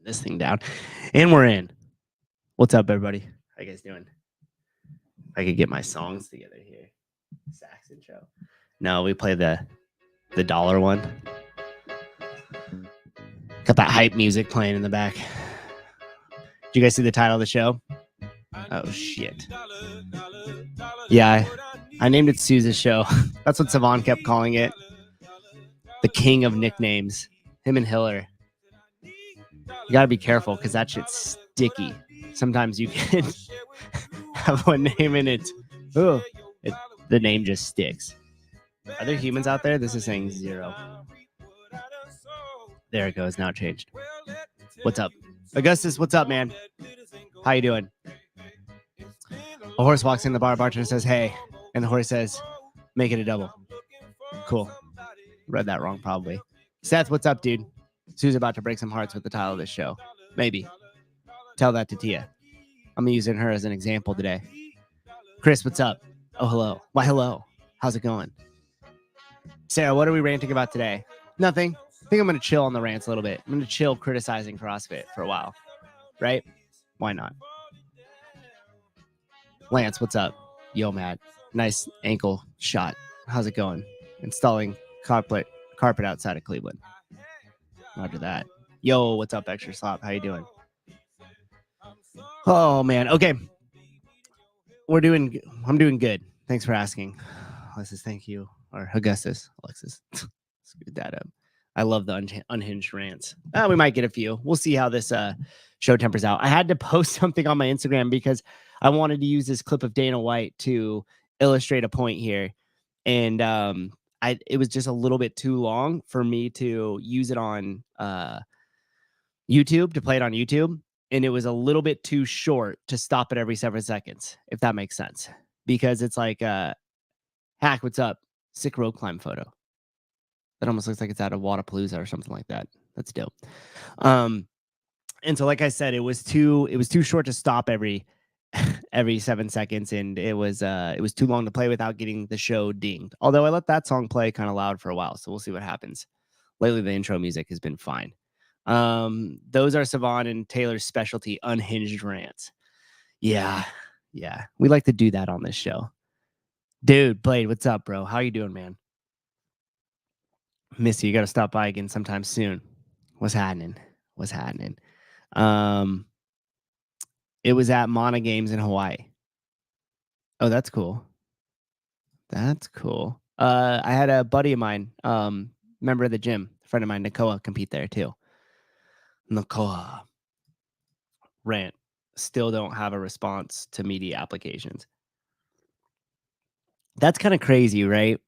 this thing down. And we're in. What's up, everybody? How you guys doing? I could get my songs together here. Sax intro. No, we play the dollar one. Got that hype music playing in the back. Did you guys see the title of the show? Oh, shit. Yeah, I named it Souza's show. That's what Savon kept calling it. The king of nicknames. Him and Hiller. You gotta be careful because that shit's sticky. Sometimes you can have one name and the name just sticks. Are there humans out there? This is saying 0. There it goes. Now it changed. What's up? Augustus, what's up, man? How you doing? A horse walks in the bar. Bartender says, hey. And the horse says, make it a double. Cool. Read that wrong, probably. Seth, what's up, dude? Sue's about to break some hearts with the title of this show. Maybe. Tell that to Tia. I'm using her as an example today. Chris, what's up? Oh, hello. Why, hello. How's it going? Sarah, what are we ranting about today? Nothing. I think I'm going to chill on the rants a little bit. I'm going to chill criticizing CrossFit for a while. Right? Why not? Lance, what's up? Yo, Matt. Nice ankle shot. How's it going? Installing carpet outside of Cleveland. Roger that. Yo, what's up, Extra Slop? How you doing? Oh, man. Okay. I'm doing good. Thanks for asking. Alexis, thank you. Or Augustus. Alexis. Screwed that up. I love the unhinged rants. We might get a few. We'll see how this show tempers out. I had to post something on my Instagram because I wanted to use this clip of Dana White to illustrate a point here. And it was just a little bit too long for me to use it on YouTube, to play it on YouTube. And it was a little bit too short to stop it every 7 seconds, if that makes sense. Because it's like, Hack, what's up? Sick rope climb photo. That almost looks like it's out of Wadapalooza or something like that. That's dope. And so, like I said, it was too short to stop every 7 seconds, and it was too long to play without getting the show dinged. Although I let that song play kind of loud for a while, so we'll see what happens. Lately, the intro music has been fine. Those are Savon and Taylor's specialty, unhinged rants. Yeah. We like to do that on this show. Dude, Blade, what's up, bro? How you doing, man? Missy, you got to stop by again sometime soon. What's happening? It was at Mana Games in Hawaii. Oh, that's cool. I had a buddy of mine, member of the gym, a friend of mine, Nakoa, compete there too. Nakoa. Rant. Still don't have a response to media applications. That's kind of crazy, right?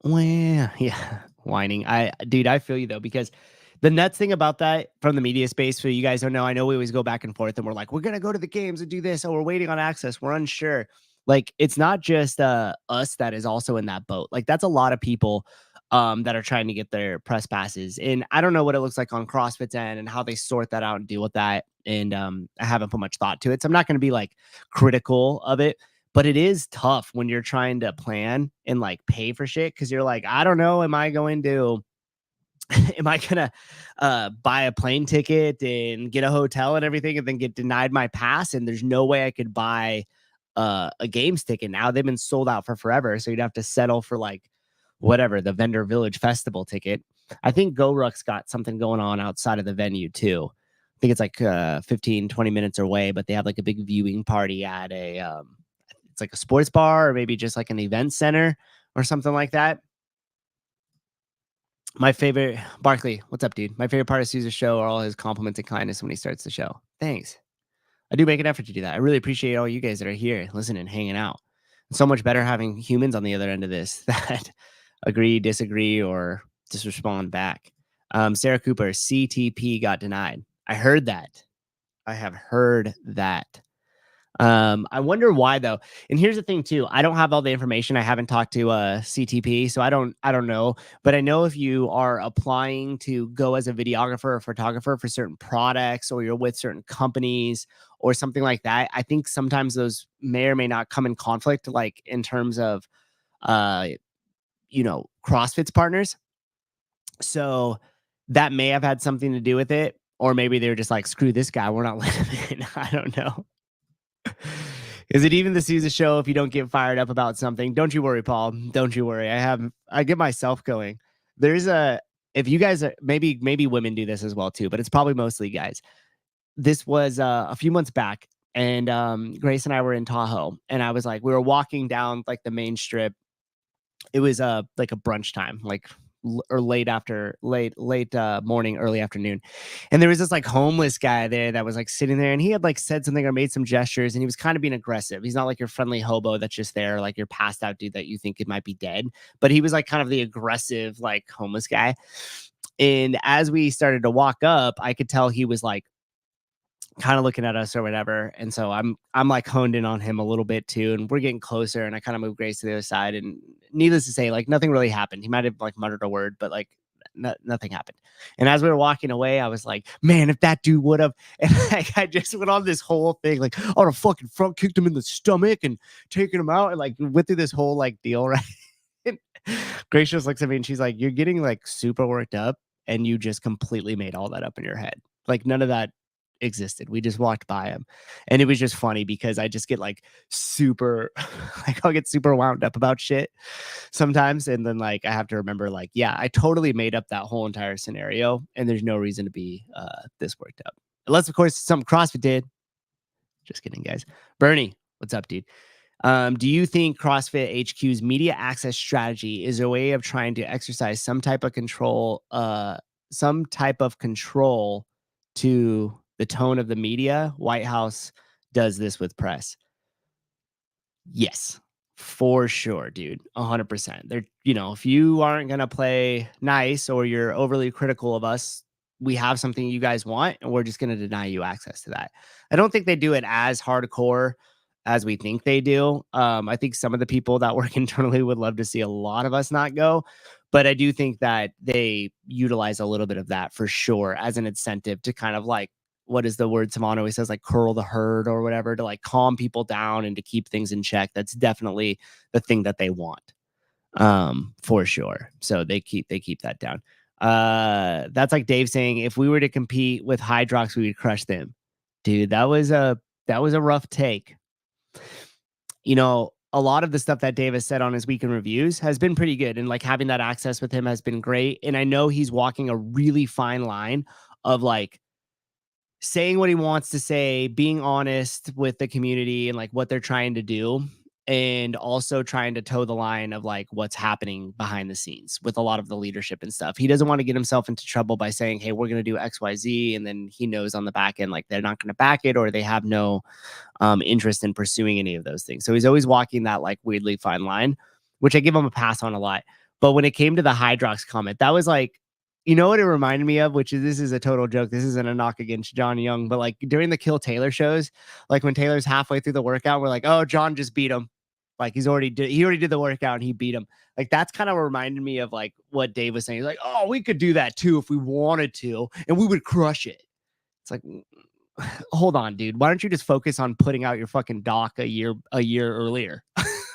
Well, yeah, whining. I feel you though, because the nuts thing about that from the media space, for you guys don't know, I know we always go back and forth and we're like, we're going to go to the games and do this. Oh, we're waiting on access. We're unsure. Like, it's not just us that is also in that boat. Like, that's a lot of people that are trying to get their press passes. And I don't know what it looks like on CrossFit's end and how they sort that out and deal with that. And I haven't put much thought to it. So I'm not going to be like critical of it. But it is tough when you're trying to plan and like pay for shit, because you're like, I don't know, am I going to buy a plane ticket and get a hotel and everything and then get denied my pass? And there's no way I could buy a games ticket now. They've been sold out for forever. So you'd have to settle for like whatever, the Vendor Village Festival ticket. I think GoRuck's got something going on outside of the venue too. I think it's like 15, 20 minutes away, but they have like a big viewing party at it's like a sports bar or maybe just like an event center or something like that. My favorite, Barkley, what's up, dude? My favorite part of Souza's show are all his compliments and kindness when he starts the show. Thanks. I do make an effort to do that. I really appreciate all you guys that are here, listening, hanging out. It's so much better having humans on the other end of this that agree, disagree, or just respond back. Sarah Cooper, CTP got denied. I heard that. I have heard that. I wonder why though. And here's the thing too. I don't have all the information. I haven't talked to CTP, so I don't know. But I know if you are applying to go as a videographer or photographer for certain products, or you're with certain companies or something like that, I think sometimes those may or may not come in conflict, like in terms of CrossFit's partners. So that may have had something to do with it. Or maybe they were just like, screw this guy, we're not letting him in. I don't know. Is it even the Souza show if you don't get fired up about something? Don't you worry, Paul. Don't you worry. I get myself going. There's a if you guys are maybe women do this as well too, but it's probably mostly guys. This was a few months back, and Grace and I were in Tahoe, and I was like, we were walking down like the main strip. It was like a brunch time, like or late morning, early afternoon. And there was this like homeless guy there that was like sitting there, and he had like said something or made some gestures, and he was kind of being aggressive. He's not like your friendly hobo that's just there, like your passed out dude that you think it might be dead, but he was like kind of the aggressive like homeless guy. And as we started to walk up, I could tell he was like kind of looking at us or whatever. And so I'm like honed in on him a little bit too. And we're getting closer, and I kind of moved Grace to the other side. And needless to say, like nothing really happened. He might have like muttered a word, but like nothing happened. And as we were walking away, I was like, man, if that dude would have, and like I just went on this whole thing, like, oh, the fucking front kicked him in the stomach and taking him out, and like went through this whole like deal, right? And Grace just looks at me and she's like, you're getting like super worked up, and you just completely made all that up in your head. Like none of that existed. We just walked by him. And it was just funny because I just get like super like I'll get super wound up about shit sometimes. And then like I have to remember, like, yeah, I totally made up that whole entire scenario, and there's no reason to be this worked up. Unless of course some CrossFit did. Just kidding, guys. Bernie, what's up, dude? Do you think CrossFit HQ's media access strategy is a way of trying to exercise some type of control to the tone of the media? White House does this with press. Yes, for sure, dude. 100%. They're, if you aren't going to play nice or you're overly critical of us, we have something you guys want, and we're just going to deny you access to that. I don't think they do it as hardcore as we think they do. I think some of the people that work internally would love to see a lot of us not go, but I do think that they utilize a little bit of that for sure as an incentive to kind of like, what is the word Simon always says, like curl the herd or whatever, to like calm people down and to keep things in check. That's definitely the thing that they want, for sure. So they keep that down. That's like Dave saying, if we were to compete with Hydrox, we would crush them. Dude, that was a rough take. A lot of the stuff that Dave has said on his weekend reviews has been pretty good, and like having that access with him has been great. And I know he's walking a really fine line of like saying what he wants to say, being honest with the community and like what they're trying to do, and also trying to toe the line of like what's happening behind the scenes with a lot of the leadership and stuff. He doesn't want to get himself into trouble by saying, hey, we're going to do XYZ. And then he knows on the back end, like they're not going to back it, or they have no interest in pursuing any of those things. So he's always walking that like weirdly fine line, which I give him a pass on a lot. But when it came to the Hydrox comment, that was like, you know what it reminded me of, which is, this is a total joke. This isn't a knock against John Young, but like during the Kill Taylor shows, like when Taylor's halfway through the workout, we're like, oh, John just beat him. Like he already did the workout and he beat him. Like that's kind of reminded me of like what Dave was saying. He's like, oh, we could do that too if we wanted to, and we would crush it. It's like, hold on, dude. Why don't you just focus on putting out your fucking doc a year earlier?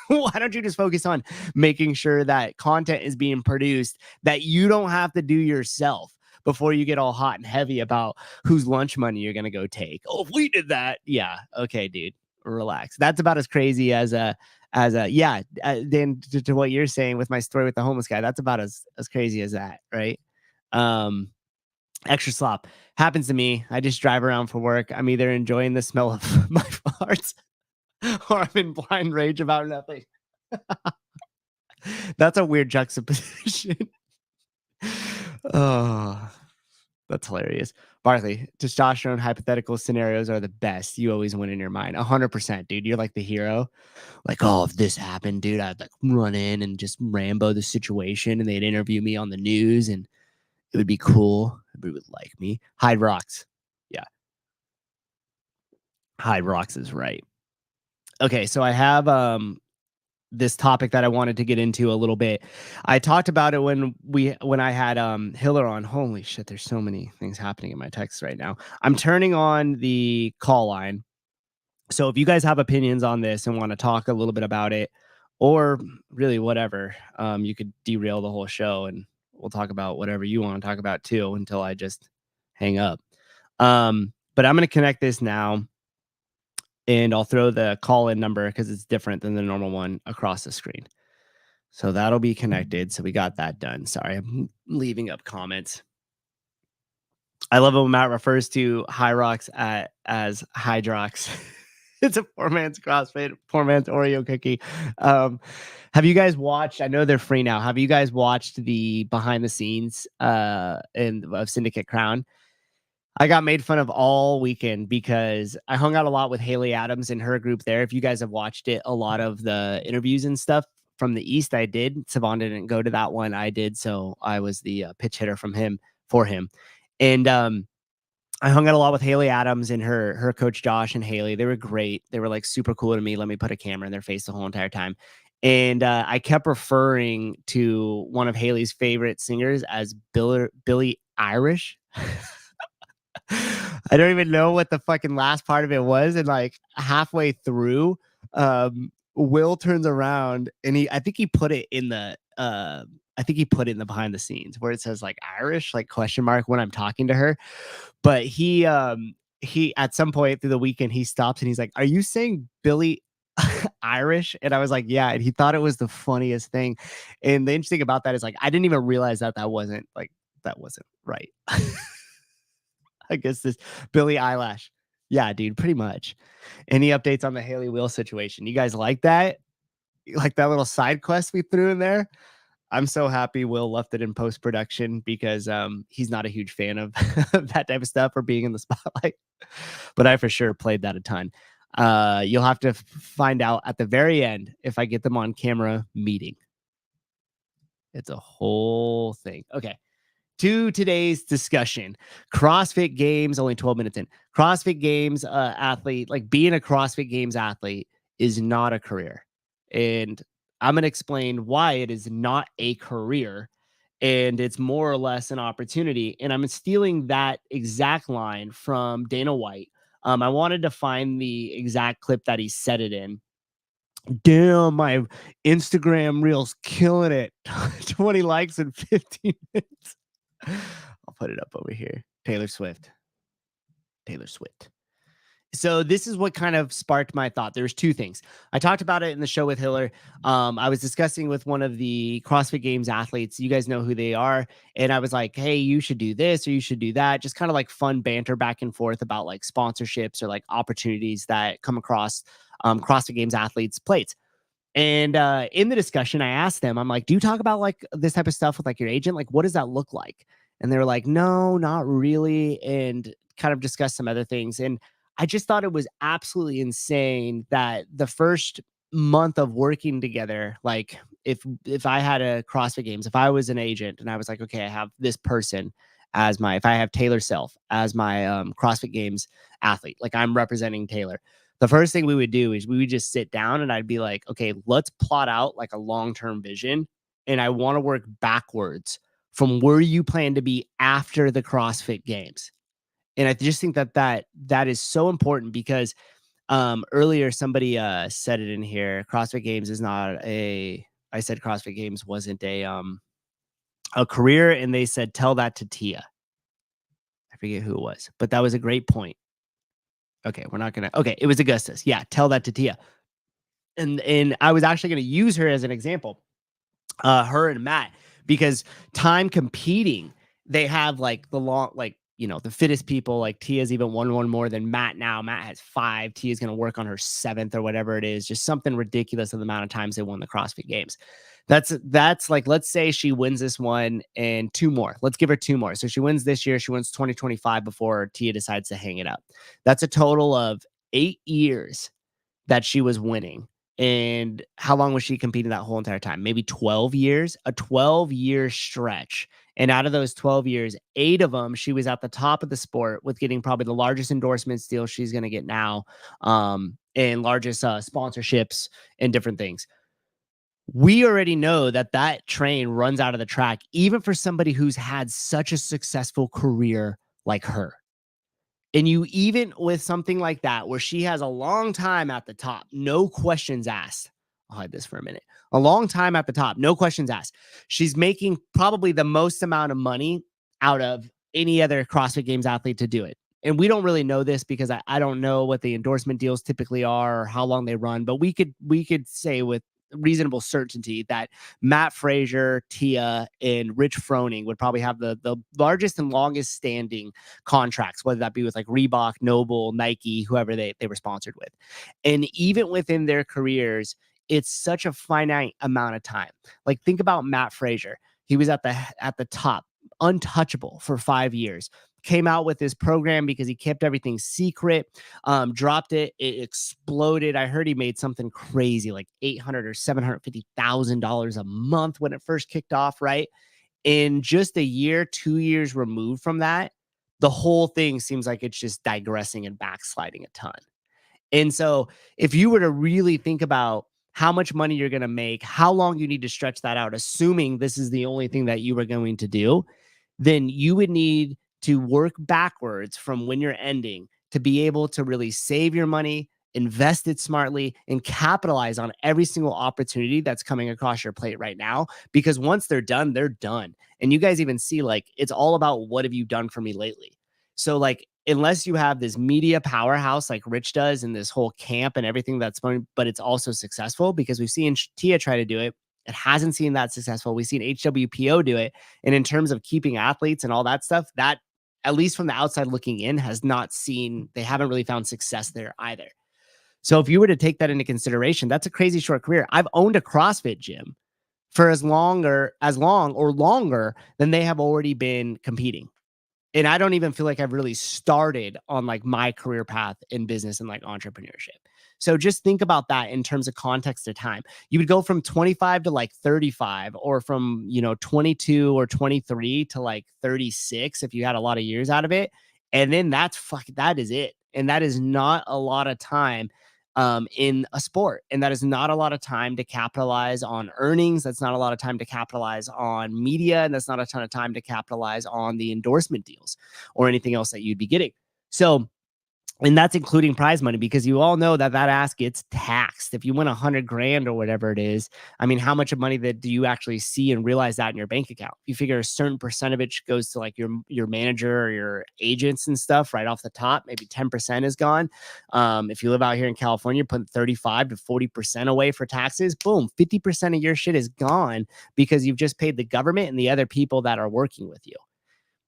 Why don't you just focus on making sure that content is being produced that you don't have to do yourself before you get all hot and heavy about whose lunch money you're going to go take? Oh, if we did that. Yeah. Okay, dude, relax. That's about as crazy as yeah. Then to what you're saying with my story with the homeless guy, that's about as crazy as that. Right. Extra slop happens to me. I just drive around for work. I'm either enjoying the smell of my farts or I'm in blind rage about nothing. That's a weird juxtaposition. Oh, that's hilarious. Barkley, testosterone hypothetical scenarios are the best. You always win in your mind. 100%, dude. You're like the hero. Like, oh, if this happened, dude, I'd like run in and just Rambo the situation, and they'd interview me on the news, and it would be cool. Everybody would like me. Hide rocks. Yeah. Hide rocks is right. Okay, so I have this topic that I wanted to get into a little bit. I talked about it when I had Hiller on. Holy shit, there's so many things happening in my text right now. I'm turning on the call line. So if you guys have opinions on this and want to talk a little bit about it, or really whatever, you could derail the whole show and we'll talk about whatever you want to talk about too until I just hang up. But I'm going to connect this now, and I'll throw the call-in number because it's different than the normal one across the screen. So that'll be connected. So we got that done. Sorry, I'm leaving up comments. I love it when Matt refers to High Rocks as Hydrox. It's a poor man's CrossFit, poor man's Oreo cookie. Have you guys watched? I know they're free now. Have you guys watched the behind the scenes of Syndicate Crown? I got made fun of all weekend because I hung out a lot with Haley Adams and her group there. If you guys have watched it, a lot of the interviews and stuff from the East, I did. Savon didn't go to that one. I did. So I was the pitch hitter for him. And I hung out a lot with Haley Adams and her coach Josh and Haley. They were great. They were like super cool to me. Let me put a camera in their face the whole entire time. And I kept referring to one of Haley's favorite singers as Billie Irish. I don't even know what the fucking last part of it was. And like halfway through, Will turns around and I think he put it in the behind the scenes where it says like Irish, like question mark when I'm talking to her. But he at some point through the weekend, he stops and he's like, "Are you saying Billie Irish?" And I was like, "Yeah." And he thought it was the funniest thing. And the interesting about that is like, I didn't even realize that wasn't right. I guess this Billie Eyelash. Yeah, dude, pretty much. Any updates on the Haley Wheel situation? You guys like that? You like that little side quest we threw in there? I'm so happy Will left it in post-production because he's not a huge fan of that type of stuff or being in the spotlight. But I for sure played that a ton. You'll have to find out at the very end if I get them on camera meeting. It's a whole thing. Okay. To today's discussion, CrossFit Games, only 12 minutes in. CrossFit Games athlete, like being a CrossFit Games athlete is not a career. And I'm going to explain why it is not a career and it's more or less an opportunity. And I'm stealing that exact line from Dana White. I wanted to find the exact clip that he said it in. Damn, my Instagram reel's killing it. 20 likes in 15 minutes. I'll put it up over here. Taylor Swift. So this is what kind of sparked my thought. There's two things. I talked about it in the show with Hiller. I was discussing with one of the CrossFit Games athletes. You guys know who they are. And I was like, hey, you should do this or you should do that. Just kind of like fun banter back and forth about like sponsorships or like opportunities that come across CrossFit Games athletes' plates. And in the discussion, I asked them, I'm like, do you talk about like this type of stuff with like your agent? Like, what does that look like? And they were like, no, not really. And kind of discuss some other things. And I just thought it was absolutely insane that the first month of working together, like if I had a CrossFit Games, if I was an agent and I was like, okay, I have this person as if I have Taylor Self as my CrossFit Games athlete, like I'm representing Taylor. The first thing we would do is we would just sit down and I'd be like, okay, let's plot out like a long-term vision. And I want to work backwards from where you plan to be after the CrossFit Games. And I just think that is so important because earlier somebody said it in here. CrossFit Games is not I said CrossFit Games wasn't a career, and they said tell that to Tia. I forget who it was, but that was a great point. Okay, we're not gonna. Okay, it was Augustus. Yeah, tell that to Tia. And I was actually gonna use her as an example, her and Matt, because time competing, they have like the long, like the fittest people. Like Tia's even won one more than Matt now. Matt has 5. Tia's gonna work on her 7th or whatever it is. Just something ridiculous of the amount of times they won the CrossFit Games. That's like, let's say she wins this one and 2 more. Let's give her 2 more. So she wins this year. She wins 2025 before Tia decides to hang it up. That's a total of 8 years that she was winning. And how long was she competing that whole entire time? Maybe 12 years, a 12-year stretch. And out of those 12 years, 8 of them, she was at the top of the sport with getting probably the largest endorsement deal she's going to get now, and largest sponsorships and different things. We already know that train runs out of the track, even for somebody who's had such a successful career like her. And you even with something like that, where she has a long time at the top, no questions asked. I'll hide this for a minute. A long time at the top, no questions asked. She's making probably the most amount of money out of any other CrossFit Games athlete to do it. and we don't really know this because I don't know what the endorsement deals typically are or how long they run, but we could say with reasonable certainty that Matt Frazier, Tia, and Rich Froning would probably have the largest and longest standing contracts, whether that be with like Reebok, Noble, Nike, whoever they were sponsored with. And even within their careers, it's such a finite amount of time. Like think about Matt Frazier. He was at the top, untouchable for 5 years. Came out with this program because he kept everything secret, dropped it exploded. I heard he made something crazy like $800 or $750,000 a month when it first kicked off, right? In just a year, 2 years removed from that, the whole thing seems like it's just digressing and backsliding a ton. And so if you were to really think about how much money you're going to make, how long you need to stretch that out, assuming this is the only thing that you were going to do, then you would need to work backwards from when you're ending to be able to really save your money, invest it smartly, and capitalize on every single opportunity that's coming across your plate right now. Because once they're done, they're done. And you guys even see, like, it's all about what have you done for me lately? So, like, unless you have this media powerhouse like Rich does and this whole camp and everything that's fun, but it's also successful, because we've seen Tia try to do it. It hasn't seen that successful. We've seen HWPO do it. And in terms of keeping athletes and all that stuff, that, at least from the outside looking in, has not seen, they haven't really found success there either. So if you were to take that into consideration, that's a crazy short career. I've owned a CrossFit gym for as long or longer than they have already been competing. And I don't even feel like I've really started on like my career path in business and like entrepreneurship. So just think about that in terms of context of time. You would go from 25 to like 35, or from, 22 or 23 to like 36 if you had a lot of years out of it. And then that is it. And that is not a lot of time in a sport. And that is not a lot of time to capitalize on earnings. That's not a lot of time to capitalize on media. And that's not a ton of time to capitalize on the endorsement deals or anything else that you'd be getting. So, and that's including prize money, because you all know that ass gets taxed. If you win 100 grand or whatever it is, I mean, how much of money that do you actually see and realize that in your bank account? You figure a certain percent of it goes to like your manager or your agents and stuff right off the top. Maybe 10% is gone. If you live out here in California, put 35 to 40% away for taxes. Boom, 50% of your shit is gone because you've just paid the government and the other people that are working with you.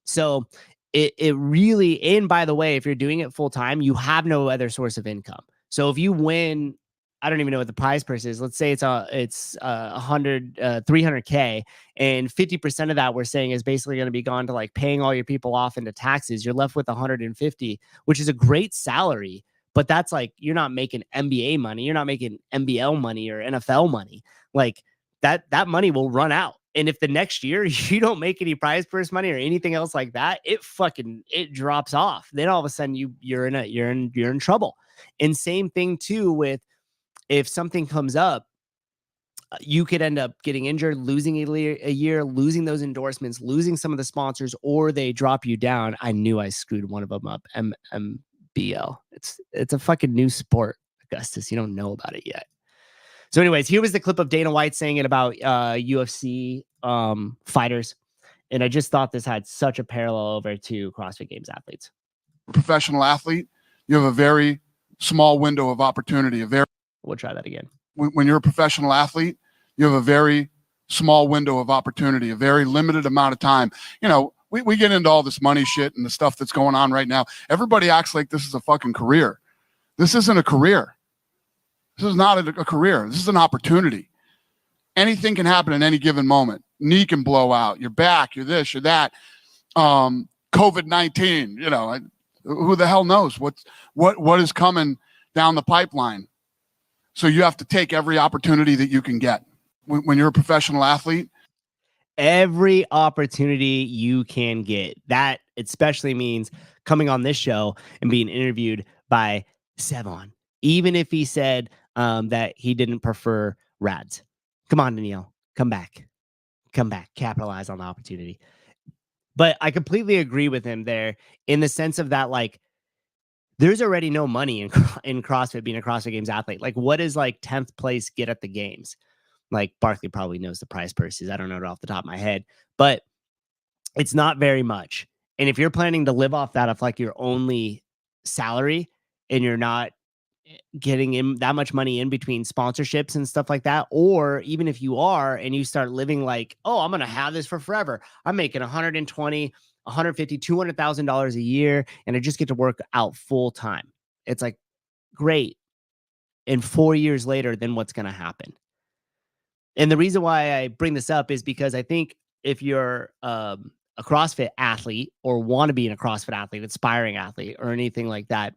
So it really, and by the way, if you're doing it full time, you have no other source of income. So if you win, I don't even know what the prize purse is. Let's say it's 300K, and 50% of that we're saying is basically going to be gone to like paying all your people off into taxes. You're left with 150, which is a great salary, but that's like, you're not making NBA money. You're not making NBL money or NFL money. Like that money will run out. And if the next year you don't make any prize purse money or anything else like that, it drops off. Then all of a sudden you're in trouble. And same thing too with, if something comes up, you could end up getting injured, losing a year, losing those endorsements, losing some of the sponsors, or they drop you down. I knew I screwed one of them up. MBL. It's a fucking new sport, Augustus. You don't know about it yet. So anyways, here was the clip of Dana White saying it about UFC fighters. And I just thought this had such a parallel over to CrossFit Games athletes. Professional athlete, you have a very small window of opportunity. We'll try that again. When you're a professional athlete, you have a very small window of opportunity, a very limited amount of time. We get into all this money shit and the stuff that's going on right now. Everybody acts like this is a fucking career. This isn't a career. This is not a career. This is an opportunity. Anything can happen at any given moment. Knee can blow out. You're back. You're this. You're that. COVID-19. Who the hell knows what is coming down the pipeline? So you have to take every opportunity that you can get. When you're a professional athlete, every opportunity you can get. That especially means coming on this show and being interviewed by Sevon, even if he said that he didn't prefer Rads. Come on, Danielle, come back, capitalize on the opportunity. But I completely agree with him there in the sense of that, like, there's already no money in CrossFit, being a CrossFit Games athlete. Like, what does like 10th place get at the games? Like, Barkley probably knows the prize purses. I don't know it off the top of my head, but it's not very much. And if you're planning to live off that of like your only salary and you're not getting in that much money in between sponsorships and stuff like that, or even if you are and you start living like, oh, I'm going to have this for forever. I'm making 120, 150, $200,000 a year and I just get to work out full time. It's like, great. And 4 years later, then what's going to happen? And the reason why I bring this up is because I think if you're a CrossFit athlete or want to be a CrossFit athlete, aspiring athlete, or anything like that,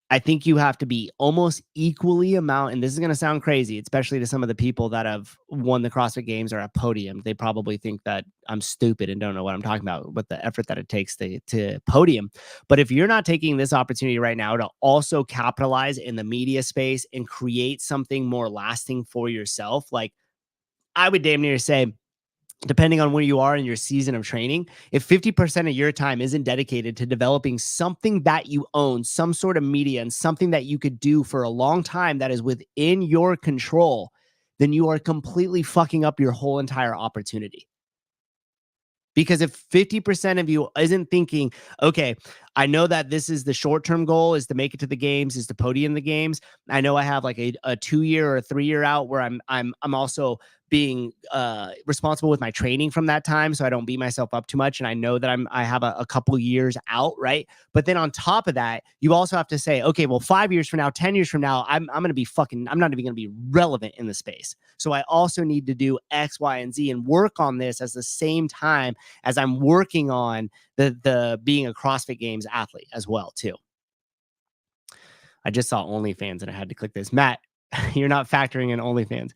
I think you have to be almost equally amount. And this is going to sound crazy, especially to some of the people that have won the CrossFit Games or a podium. They probably think that I'm stupid and don't know what I'm talking about with the effort that it takes to podium. But if you're not taking this opportunity right now to also capitalize in the media space and create something more lasting for yourself, like I would damn near say, depending on where you are in your season of training, if 50% of your time isn't dedicated to developing something that you own, some sort of media and something that you could do for a long time that is within your control, then you are completely fucking up your whole entire opportunity. Because if 50% of you isn't thinking, okay, I know that this is the short-term goal is to make it to the games, is to podium the games. I know I have like a 2-year or a 3-year out where I'm also being responsible with my training from that time, so I don't beat myself up too much. And I know that I have a couple years out, right? But then on top of that, you also have to say, okay, well, 5 years from now, 10 years from now, I'm not even gonna be relevant in the space. So I also need to do X, Y, and Z and work on this at the same time as I'm working on the being a CrossFit Games athlete as well too. I just saw OnlyFans and I had to click this. Matt, you're not factoring in OnlyFans.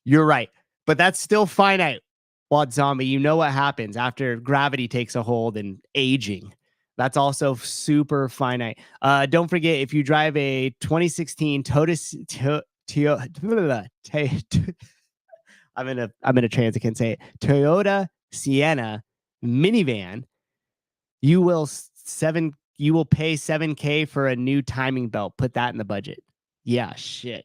You're right. But that's still finite. Wad Zombie, you know what happens after gravity takes a hold and aging. That's also super finite. Don't forget, if you drive a 2016 I'm in a trance. I can't say it. Toyota Sienna minivan, you will pay $7,000 for a new timing belt. Put that in the budget. Yeah, shit.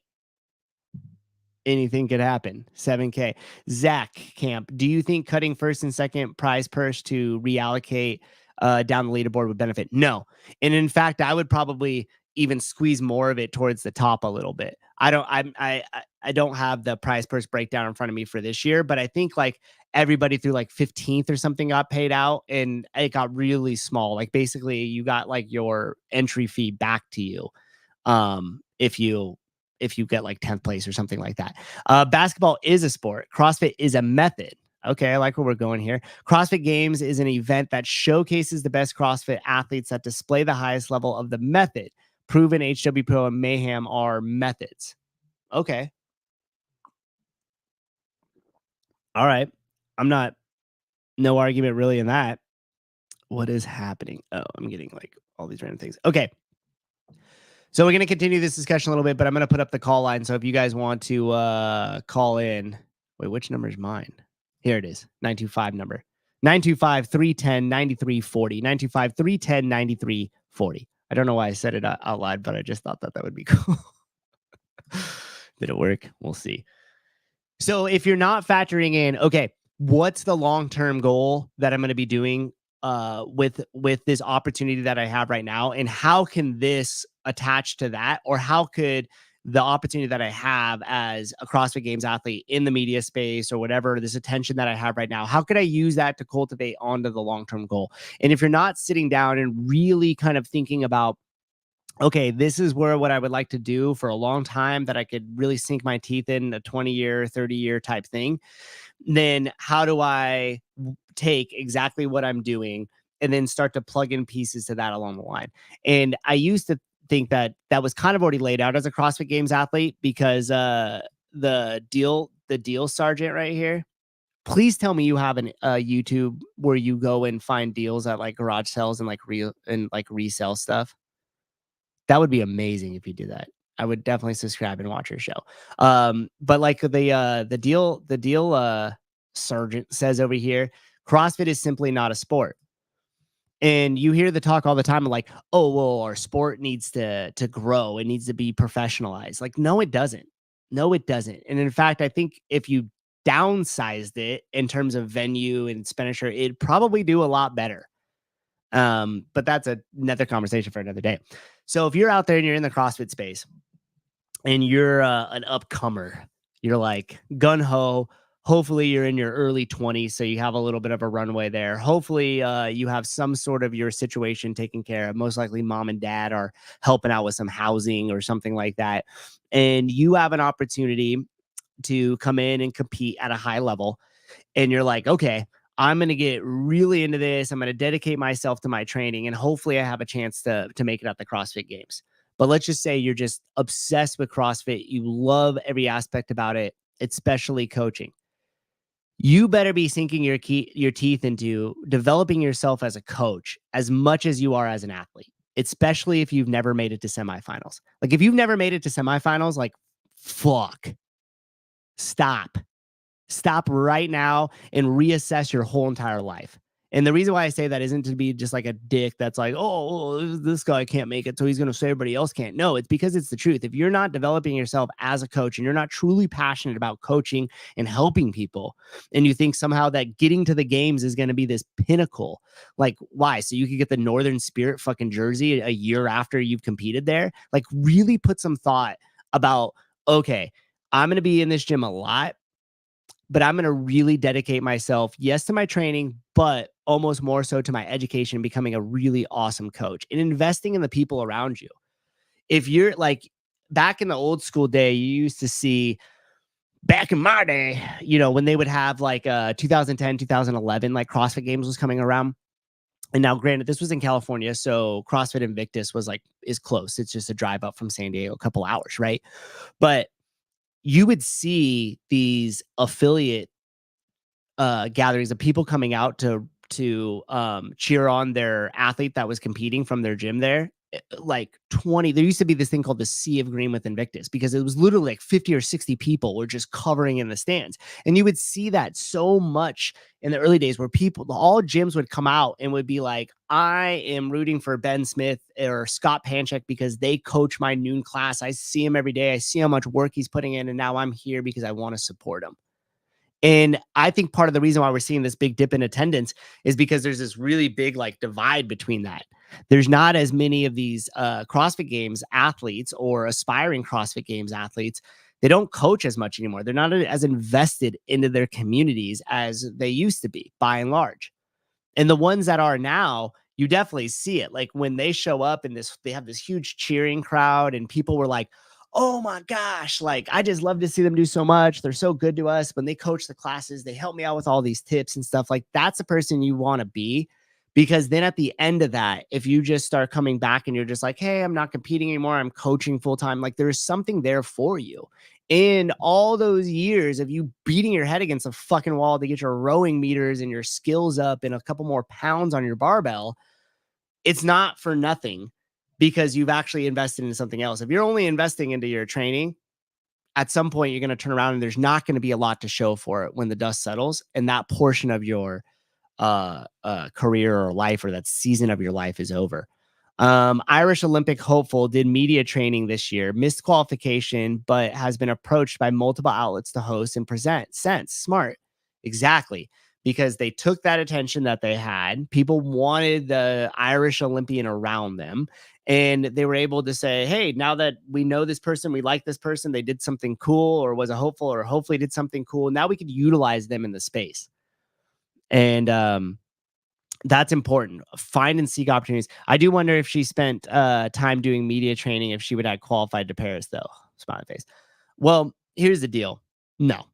Anything could happen. $7,000. Zach Camp, do you think cutting first and second prize purse to reallocate down the leaderboard would benefit? No. And in fact, I would probably even squeeze more of it towards the top a little bit. I don't have the prize purse breakdown in front of me for this year, but I think like everybody through like 15th or something got paid out and it got really small. Like basically you got like your entry fee back to you. If you get like 10th place or something like that. Basketball is a sport. CrossFit is a method. Okay, I like where we're going here. CrossFit Games is an event that showcases the best CrossFit athletes that display the highest level of the method. Proven, HW Pro, and Mayhem are methods. Okay. All right. No argument really in that. What is happening? Oh, I'm getting like all these random things. Okay. So we're going to continue this discussion a little bit, but I'm going to put up the call line. So if you guys want to call in, wait, which number is mine? Here it is, 925 number. 925-310-9340. 925-310-9340. I don't know why I said it out loud, but I just thought that would be cool. Did it work? We'll see. So if you're not factoring in, okay, what's the long-term goal that I'm going to be doing with this opportunity that I have right now, and how can this attach to that, or how could the opportunity that I have as a CrossFit Games athlete in the media space or whatever, this attention that I have right now, how could I use that to cultivate onto the long-term goal? And if you're not sitting down and really kind of thinking about, okay, this is what I would like to do for a long time that I could really sink my teeth in, a 20-year, 30-year type thing, then how do I take exactly what I'm doing and then start to plug in pieces to that along the line? And I used to think that was kind of already laid out as a CrossFit Games athlete, because the deal sergeant right here, please tell me you have an YouTube where you go and find deals at like garage sales and like resell stuff. That would be amazing if you do that. I would definitely subscribe and watch your show. But like the deal sergeant says over here, CrossFit is simply not a sport. And you hear the talk all the time of like, oh, well, our sport needs to grow. It needs to be professionalized. Like, no, it doesn't. No, it doesn't. And in fact, I think if you downsized it in terms of venue and expenditure, it'd probably do a lot better. But that's another conversation for another day. So if you're out there and you're in the CrossFit space and you're an upcomer, you're like gun ho. Hopefully you're in your early 20s, so you have a little bit of a runway there. Hopefully you have some sort of your situation taken care of. Most likely mom and dad are helping out with some housing or something like that. And you have an opportunity to come in and compete at a high level. And you're like, okay, I'm going to get really into this. I'm going to dedicate myself to my training, and hopefully I have a chance to make it at the CrossFit Games. But let's just say you're just obsessed with CrossFit. You love every aspect about it, especially coaching. You better be sinking your teeth into developing yourself as a coach as much as you are as an athlete, especially if you've never made it to semifinals. Like if you've never made it to semifinals, like fuck, stop. Stop right now and reassess your whole entire life. And the reason why I say that isn't to be just like a dick that's like, oh, this guy can't make it, so he's going to say everybody else can't. No, it's because it's the truth. If you're not developing yourself as a coach and you're not truly passionate about coaching and helping people, and you think somehow that getting to the games is going to be this pinnacle, like why? So you could get the Northern Spirit fucking jersey a year after you've competed there? Like really put some thought about, okay, I'm going to be in this gym a lot, but I'm going to really dedicate myself, yes, to my training, but almost more so to my education and becoming a really awesome coach and investing in the people around you. If you're like back in the old school day, you used to see back in my day, when they would have like 2010, 2011, like CrossFit Games was coming around. And now, granted, this was in California, so CrossFit Invictus is close. It's just a drive up from San Diego, a couple hours, right? But you would see these affiliate gatherings of people coming out to cheer on their athlete that was competing from their gym there. Like 20, there used to be this thing called the Sea of Green with Invictus, because it was literally like 50 or 60 people were just covering in the stands. And you would see that so much in the early days where all gyms would come out and would be like, I am rooting for Ben Smith or Scott Panchik because they coach my noon class. I see him every day. I see how much work he's putting in. And now I'm here because I want to support him. And I think part of the reason why we're seeing this big dip in attendance is because there's this really big like divide between that. There's not as many of these CrossFit Games athletes or aspiring CrossFit Games athletes. They don't coach as much anymore. They're not as invested into their communities as they used to be, by and large. And the ones that are now, you definitely see it. Like when they show up in this, they have this huge cheering crowd, and people were like, oh my gosh, like I just love to see them do so much. They're so good to us. When they coach the classes, they help me out with all these tips and stuff. Like that's the person you want to be, because then at the end of that, if you just start coming back and you're just like, hey, I'm not competing anymore, I'm coaching full time, like there's something there for you. In all those years of you beating your head against a fucking wall to get your rowing meters and your skills up and a couple more pounds on your barbell, it's not for nothing, because you've actually invested in something else. If you're only investing into your training, at some point you're going to turn around and there's not going to be a lot to show for it when the dust settles and that portion of your career or life, or that season of your life, is over. Irish Olympic hopeful did media training this year, missed qualification, but has been approached by multiple outlets to host and present. Sense, smart. Exactly. Because they took that attention that they had. People wanted the Irish Olympian around them. And they were able to say, hey, now that we know this person, we like this person, they did something cool, or was a hopeful, or hopefully did something cool. Now we could utilize them in the space. And that's important. Find and seek opportunities. I do wonder if she spent time doing media training, if she would have qualified to Paris, though. Smiley face. Well, here's the deal. No.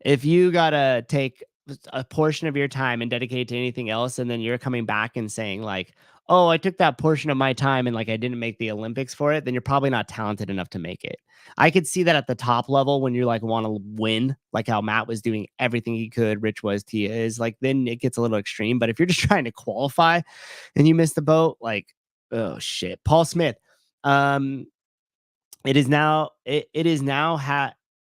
If you got to take a portion of your time and dedicate to anything else, and then you're coming back and saying like, oh, I took that portion of my time and like I didn't make the Olympics for it, then you're probably not talented enough to make it. I could see that at the top level when you like want to win, like how Matt was doing everything he could, Rich was, Tia is, like then it gets a little extreme. But if you're just trying to qualify and you miss the boat, like, oh shit. Paul Smith. It is now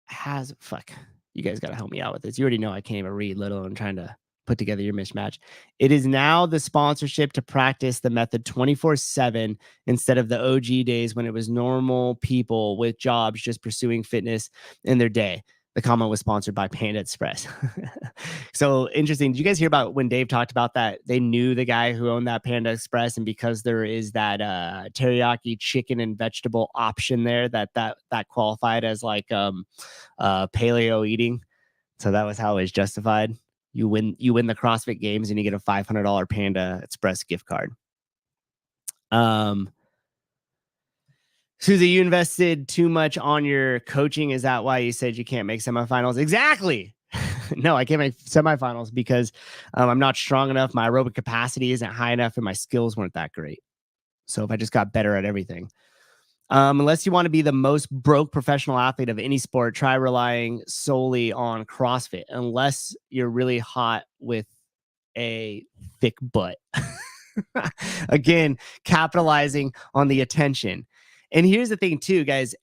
has fuck. You guys got to help me out with this. You already know I can't even read, let alone trying to put together your mismatch. It is now the sponsorship to practice the method 24/7 instead of the OG days when it was normal people with jobs just pursuing fitness in their day. The comment was sponsored by Panda Express. So interesting. Did you guys hear about when Dave talked about that? They knew the guy who owned that Panda Express, and because there is that teriyaki chicken and vegetable option there, that qualified as like paleo eating. So that was how it was justified. You win the CrossFit Games, and you get a $500 Panda Express gift card. Souza, you invested too much on your coaching. Is that why you said you can't make semifinals? Exactly. No, I can't make semifinals because I'm not strong enough. My aerobic capacity isn't high enough, and my skills weren't that great. So if I just got better at everything, unless you want to be the most broke professional athlete of any sport, try relying solely on CrossFit. Unless you're really hot with a thick butt. Again, capitalizing on the attention. And here's the thing too, guys.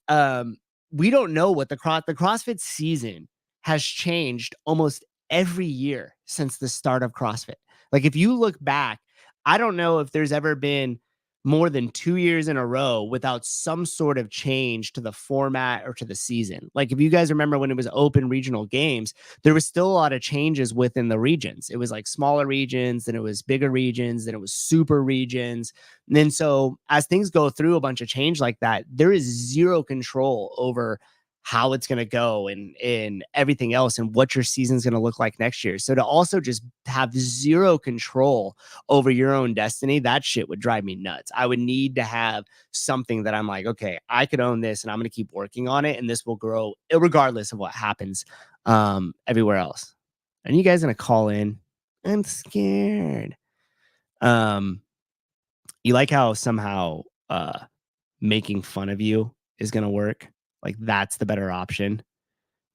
We don't know what the CrossFit season has changed almost every year since the start of CrossFit. Like if you look back, I don't know if there's ever been more than 2 years in a row without some sort of change to the format or to the season. Like if you guys remember when it was open regional games, there was still a lot of changes within the regions. It was like smaller regions, then it was bigger regions, then it was super regions. And then so as things go through a bunch of change like that, there is zero control over how it's going to go and everything else and what your season's going to look like next year. So to also just have zero control over your own destiny, that shit would drive me nuts. I would need to have something that I'm like, okay, I could own this and I'm going to keep working on it. And this will grow regardless of what happens everywhere else. And you guys going to call in? I'm scared. You like how somehow making fun of you is going to work? Like that's the better option.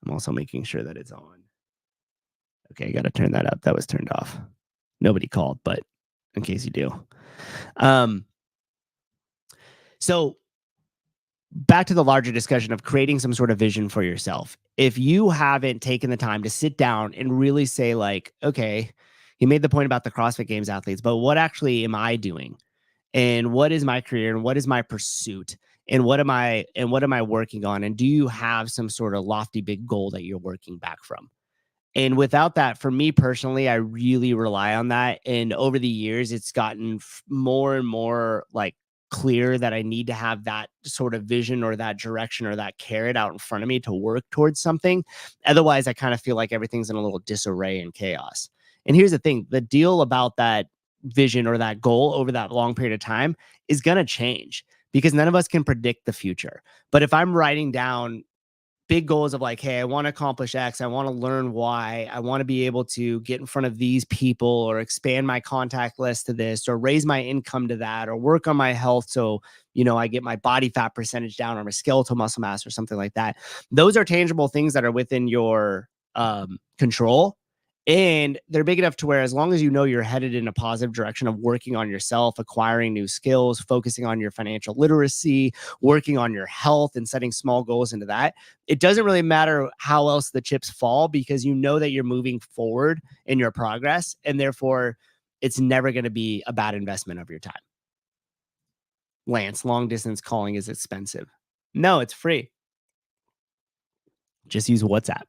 I'm also making sure that it's on. Okay, I got to turn that up. That was turned off. Nobody called, but in case you do. So back to the larger discussion of creating some sort of vision for yourself. If you haven't taken the time to sit down and really say like, okay, he made the point about the CrossFit Games athletes, but what actually am I doing? And what is my career and what is my pursuit? And what am I working on? And do you have some sort of lofty big goal that you're working back from? And without that, for me personally, I really rely on that. And over the years, it's gotten more and more like clear that I need to have that sort of vision or that direction or that carrot out in front of me to work towards something. Otherwise, I kind of feel like everything's in a little disarray and chaos. And here's the thing, the deal about that vision or that goal over that long period of time is going to change because none of us can predict the future. But if I'm writing down big goals of like, hey, I want to accomplish X, I want to learn Y, I want to be able to get in front of these people or expand my contact list to this or raise my income to that or work on my health so, you know, I get my body fat percentage down or my skeletal muscle mass or something like that. Those are tangible things that are within your control. And they're big enough to where as long as you know you're headed in a positive direction of working on yourself, acquiring new skills, focusing on your financial literacy, working on your health and setting small goals into that, it doesn't really matter how else the chips fall because you know that you're moving forward in your progress. And therefore, it's never going to be a bad investment of your time. Lance, long distance calling is expensive. No, it's free. Just use WhatsApp.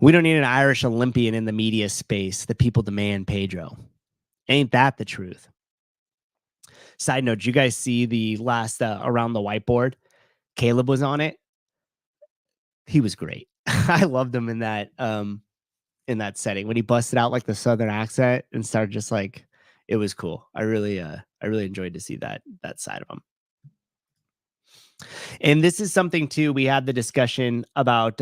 We don't need an Irish Olympian in the media space. The people demand Pedro. Ain't that the truth? Side note, did you guys see the last around the whiteboard? Caleb was on it. He was great. I loved him in that setting when he busted out like the Southern accent and started just like, it was cool. I really enjoyed to see that side of him. And this is something too, we had the discussion about,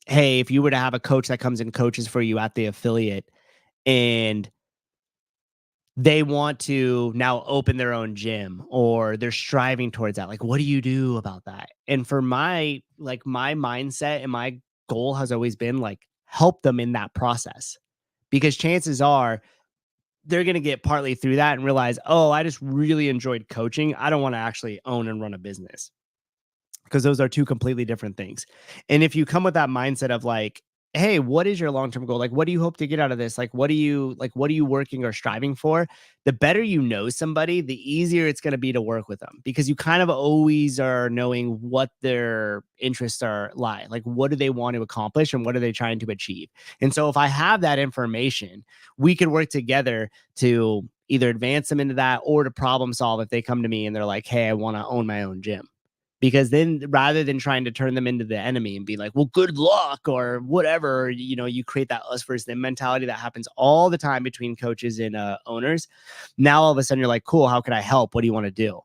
hey, if you were to have a coach that comes and coaches for you at the affiliate and they want to now open their own gym or they're striving towards that, like, what do you do about that? And for my mindset and my goal has always been like, help them in that process because chances are they're going to get partly through that and realize, oh, I just really enjoyed coaching. I don't want to actually own and run a business because those are two completely different things. And if you come with that mindset of like, hey, what is your long-term goal? Like, what do you hope to get out of this? Like, what are you working or striving for? The better you know somebody, the easier it's going to be to work with them, because you kind of always are knowing what their interests are lie. Like, what do they want to accomplish and what are they trying to achieve? And so if I have that information, we can work together to either advance them into that or to problem solve if they come to me and they're like, hey, I want to own my own gym. Because then rather than trying to turn them into the enemy and be like, well, good luck or whatever, you create that us versus them mentality that happens all the time between coaches and owners. Now all of a sudden you're like, cool, how can I help? What do you want to do?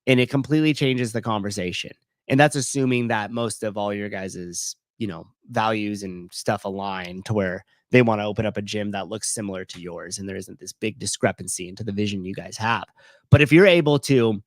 And it completely changes the conversation. And that's assuming that most of all your guys's, values and stuff align to where they want to open up a gym that looks similar to yours and there isn't this big discrepancy into the vision you guys have. But if you're able to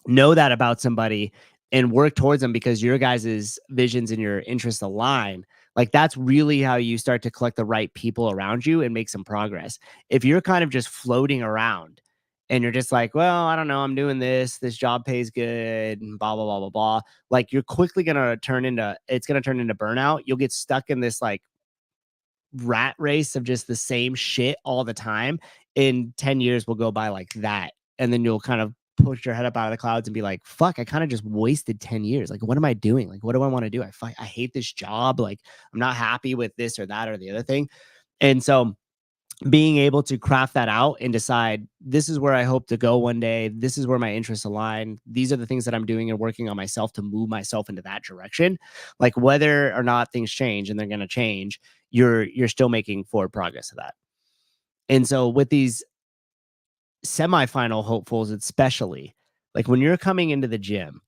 know that about somebody and work towards them because your guys' visions and your interests align, like that's really how you start to collect the right people around you and make some progress. If you're kind of just floating around and you're just like, well, I don't know, I'm doing this job pays good and blah blah blah blah blah, like you're quickly gonna turn into burnout. You'll get stuck in this like rat race of just the same shit all the time. In 10 years will go by like that, and then you'll kind of push your head up out of the clouds and be like, fuck, I kind of just wasted 10 years. Like, what am I doing? Like, what do I want to do? I hate this job. Like, I'm not happy with this or that or the other thing. And so being able to craft that out and decide, this is where I hope to go one day. This is where my interests align. These are the things that I'm doing and working on myself to move myself into that direction. Like whether or not things change, and they're going to change, you're still making forward progress to that. And so with these semifinal hopefuls, especially, like when you're coming into the gym,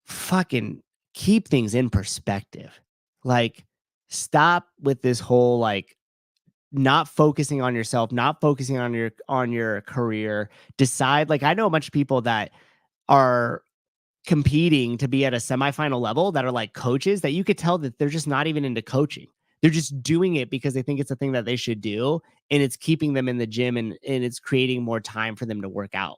fucking keep things in perspective. Like stop with this whole like not focusing on yourself, not focusing on your career. Decide, like I know a bunch of people that are competing to be at a semifinal level that are like coaches that you could tell that they're just not even into coaching. They're just doing it because they think it's a thing that they should do, and it's keeping them in the gym, and it's creating more time for them to work out.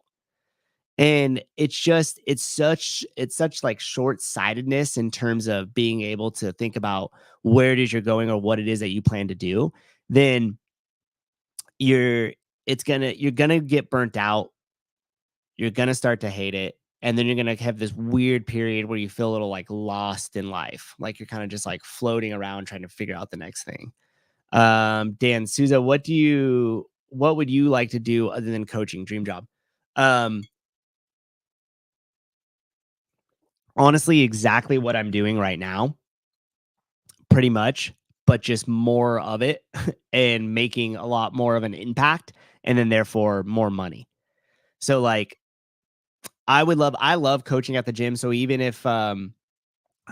And it's such like short-sightedness in terms of being able to think about where it is you're going or what it is that you plan to do. Then you're you're gonna get burnt out. You're gonna start to hate it. And then you're gonna have this weird period where you feel a little like lost in life. Like you're kind of just like floating around trying to figure out the next thing. Dan, Souza, what would you like to do other than coaching? Dream job. Um, Honestly, exactly what I'm doing right now, pretty much, but just more of it and making a lot more of an impact, and then therefore more money. So like I love coaching at the gym. So even if I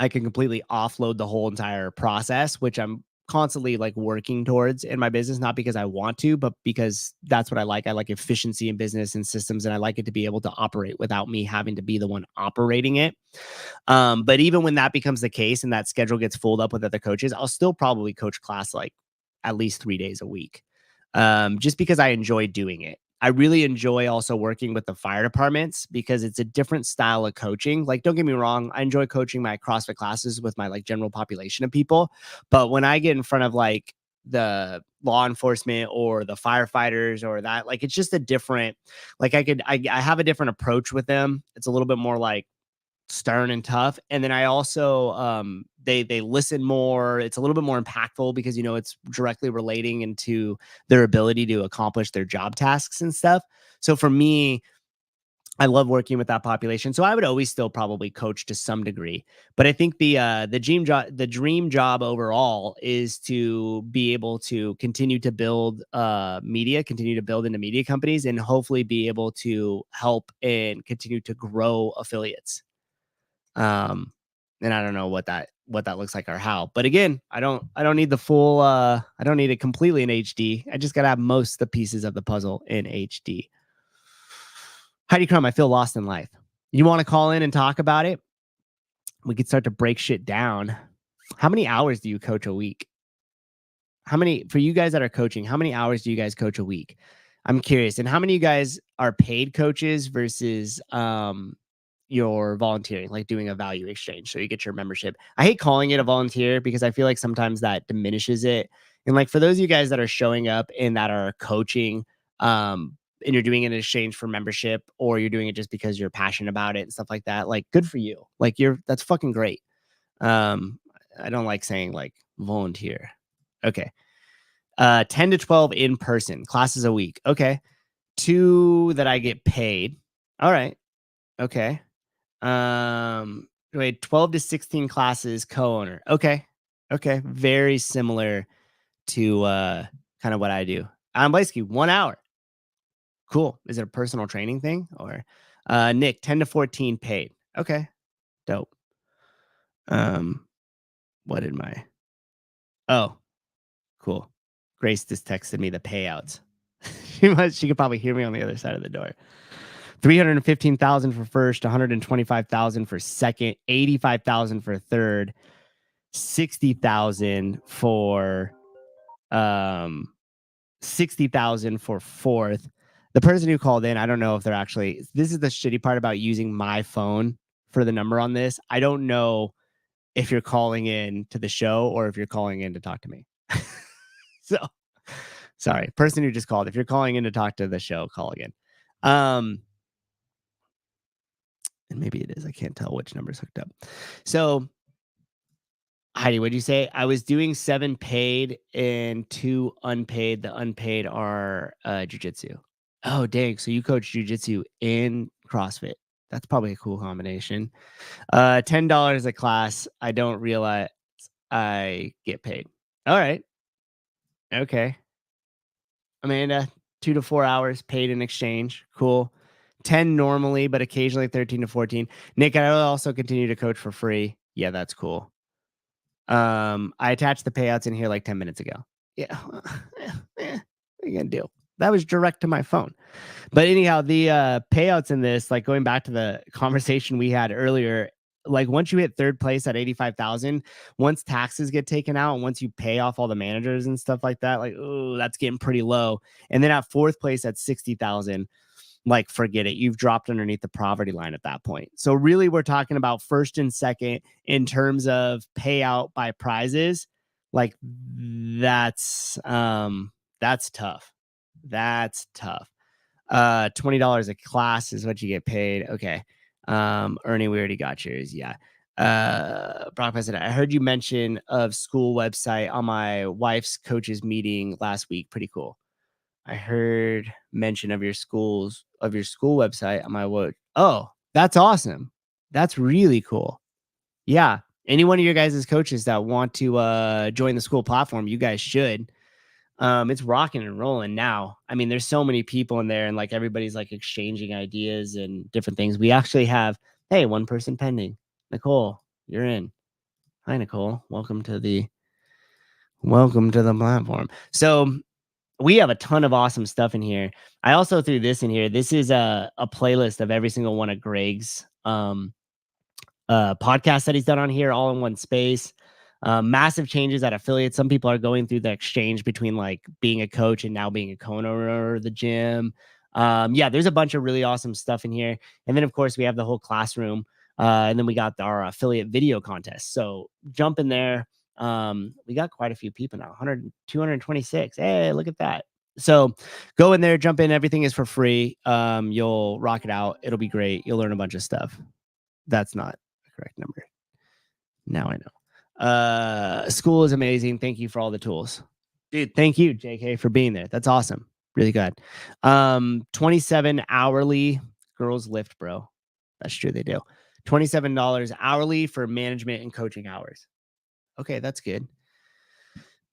can completely offload the whole entire process, which I'm constantly like working towards in my business, not because I want to, but because that's what I like. I like efficiency in business and systems, and I like it to be able to operate without me having to be the one operating it. But even when that becomes the case and that schedule gets filled up with other coaches, I'll still probably coach class like at least 3 days a week, just because I enjoy doing it. I really enjoy also working with the fire departments because it's a different style of coaching. Like, don't get me wrong, I enjoy coaching my CrossFit classes with my like general population of people. But when I get in front of like the law enforcement or the firefighters or that, like it's just a different, like I have a different approach with them. It's a little bit more like stern and tough. And then I also they listen more. It's a little bit more impactful because it's directly relating into their ability to accomplish their job tasks and stuff. So for me, I love working with that population. So I would always still probably coach to some degree. But I think the dream job overall is to be able to continue to build continue to build into media companies, and hopefully be able to help and continue to grow affiliates. And I don't know what that looks like or how. But again, I don't need the full I don't need it completely in HD. I just gotta have most of the pieces of the puzzle in HD. Heidi Crumb, I feel lost in life. You want to call in and talk about it? We could start to break shit down. How many hours do you coach a week? For you guys that are coaching, how many hours do you guys coach a week? I'm curious. And how many of you guys are paid coaches versus you're volunteering, like doing a value exchange. So you get your membership. I hate calling it a volunteer because I feel like sometimes that diminishes it. And like for those of you guys that are showing up and that are coaching, and you're doing it in exchange for membership, or you're doing it just because you're passionate about it and stuff like that, like good for you. Like that's fucking great. I don't like saying like volunteer. Okay. 10 to 12 in person classes a week. Okay. 2 that I get paid. All right. Okay. Wait, 12 to 16 classes co-owner. Okay. Okay. Very similar to kind of what I do. I'm basically 1 hour. Cool. Is it a personal training thing? Or Nick, 10 to 14 paid. Okay. Dope. What did my Oh, cool. Grace just texted me the payouts. She could probably hear me on the other side of the door. 315,000 for first, 125,000 for second, 85,000 for third, 60,000 for 60,000 for fourth. The person who called in, I don't know if they're actually, this is the shitty part about using my phone for the number on this. I don't know if you're calling in to the show or if you're calling in to talk to me. So sorry, person who just called. If you're calling in to talk to the show, call again. And maybe it is. I can't tell which number's hooked up. So Heidi, what did you say? I was doing 7 paid and 2 unpaid. The unpaid are jujitsu. Oh, dang. So you coach jujitsu and CrossFit. That's probably a cool combination. $10 a class. I don't realize I get paid. All right. Okay. Amanda, 2 to 4 hours paid in exchange. Cool. 10 normally, but occasionally 13 to 14. Nick, I will also continue to coach for free. Yeah, that's cool. I attached the payouts in here like 10 minutes ago. Yeah. What are you gonna do? That was direct to my phone. But anyhow, the payouts in this, like going back to the conversation we had earlier, like once you hit third place at 85,000, once taxes get taken out and once you pay off all the managers and stuff like that, like, oh, that's getting pretty low. And then at fourth place at 60,000, like forget it. You've dropped underneath the poverty line at that point. So really we're talking about first and second in terms of payout by prizes. Like that's tough. That's tough. $20 a class is what you get paid. Okay. Ernie, we already got yours. Yeah. Brock President, I heard you mention of school website on my wife's coaches meeting last week. Pretty cool. I heard mention of your school website on my work. Oh, that's awesome. That's really cool. Yeah. Any one of your guys' coaches that want to join the school platform, you guys should. It's rocking and rolling now. I mean, there's so many people in there and like everybody's like exchanging ideas and different things. We actually have, hey, 1 person pending. Nicole, you're in. Hi, Nicole. Welcome to the platform. So we have a ton of awesome stuff in here. I also threw this in here. This is a playlist of every single one of Greg's podcasts that he's done on here, all in one space. Massive changes at affiliates. Some people are going through the exchange between like being a coach and now being a co-owner of the gym. Yeah, there's a bunch of really awesome stuff in here. And then of course we have the whole classroom. And then we got our affiliate video contest. So jump in there. We got quite a few people now, 226. Hey, look at that. So go in there, jump in. Everything is for free. You'll rock it out. It'll be great. You'll learn a bunch of stuff. That's not the correct number. Now I know. School is amazing. Thank you for all the tools. Dude, thank you, JK, for being there. That's awesome. Really good. 27 hourly. Girls lift, bro. That's true. They do. $27 hourly for management and coaching hours. Okay, that's good.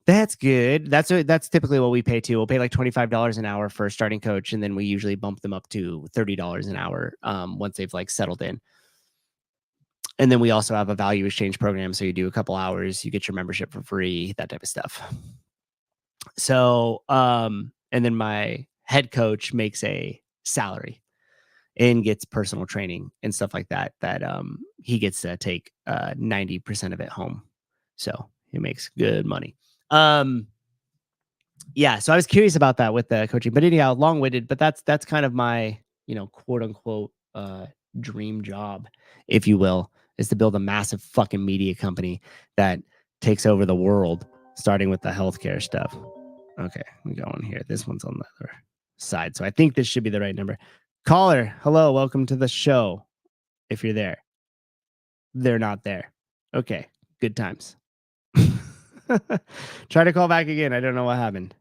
That's good. That's typically what we pay too. We'll pay like $25 an hour for a starting coach, and then we usually bump them up to $30 an hour once they've like settled in. And then we also have a value exchange program. So you do a couple hours, you get your membership for free, that type of stuff. So, and then my head coach makes a salary and gets personal training and stuff like that, he gets to take 90% of it home. So he makes good money. Yeah, so I was curious about that with the coaching, but anyhow, long-winded, but that's kind of my, quote unquote, dream job, if you will, is to build a massive fucking media company that takes over the world, starting with the healthcare stuff. Okay, I'm going here. This one's on the other side. So I think this should be the right number. Caller, hello, welcome to the show. If you're there, they're not there. Okay, good times. Try to call back again. I don't know what happened.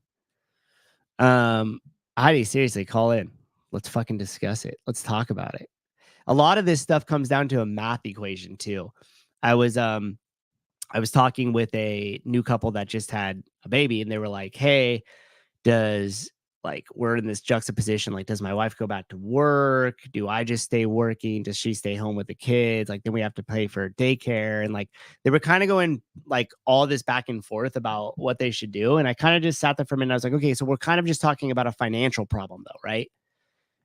Heidi, seriously, call in. Let's fucking discuss it. Let's talk about it. A lot of this stuff comes down to a math equation too. I was talking with a new couple that just had a baby, and they were like, hey, we're in this juxtaposition. Like, does my wife go back to work? Do I just stay working? Does she stay home with the kids? Like, then we have to pay for daycare. And like, they were kind of going like all this back and forth about what they should do. And I kind of just sat there for a minute. I was like, okay, so we're kind of just talking about a financial problem though, right?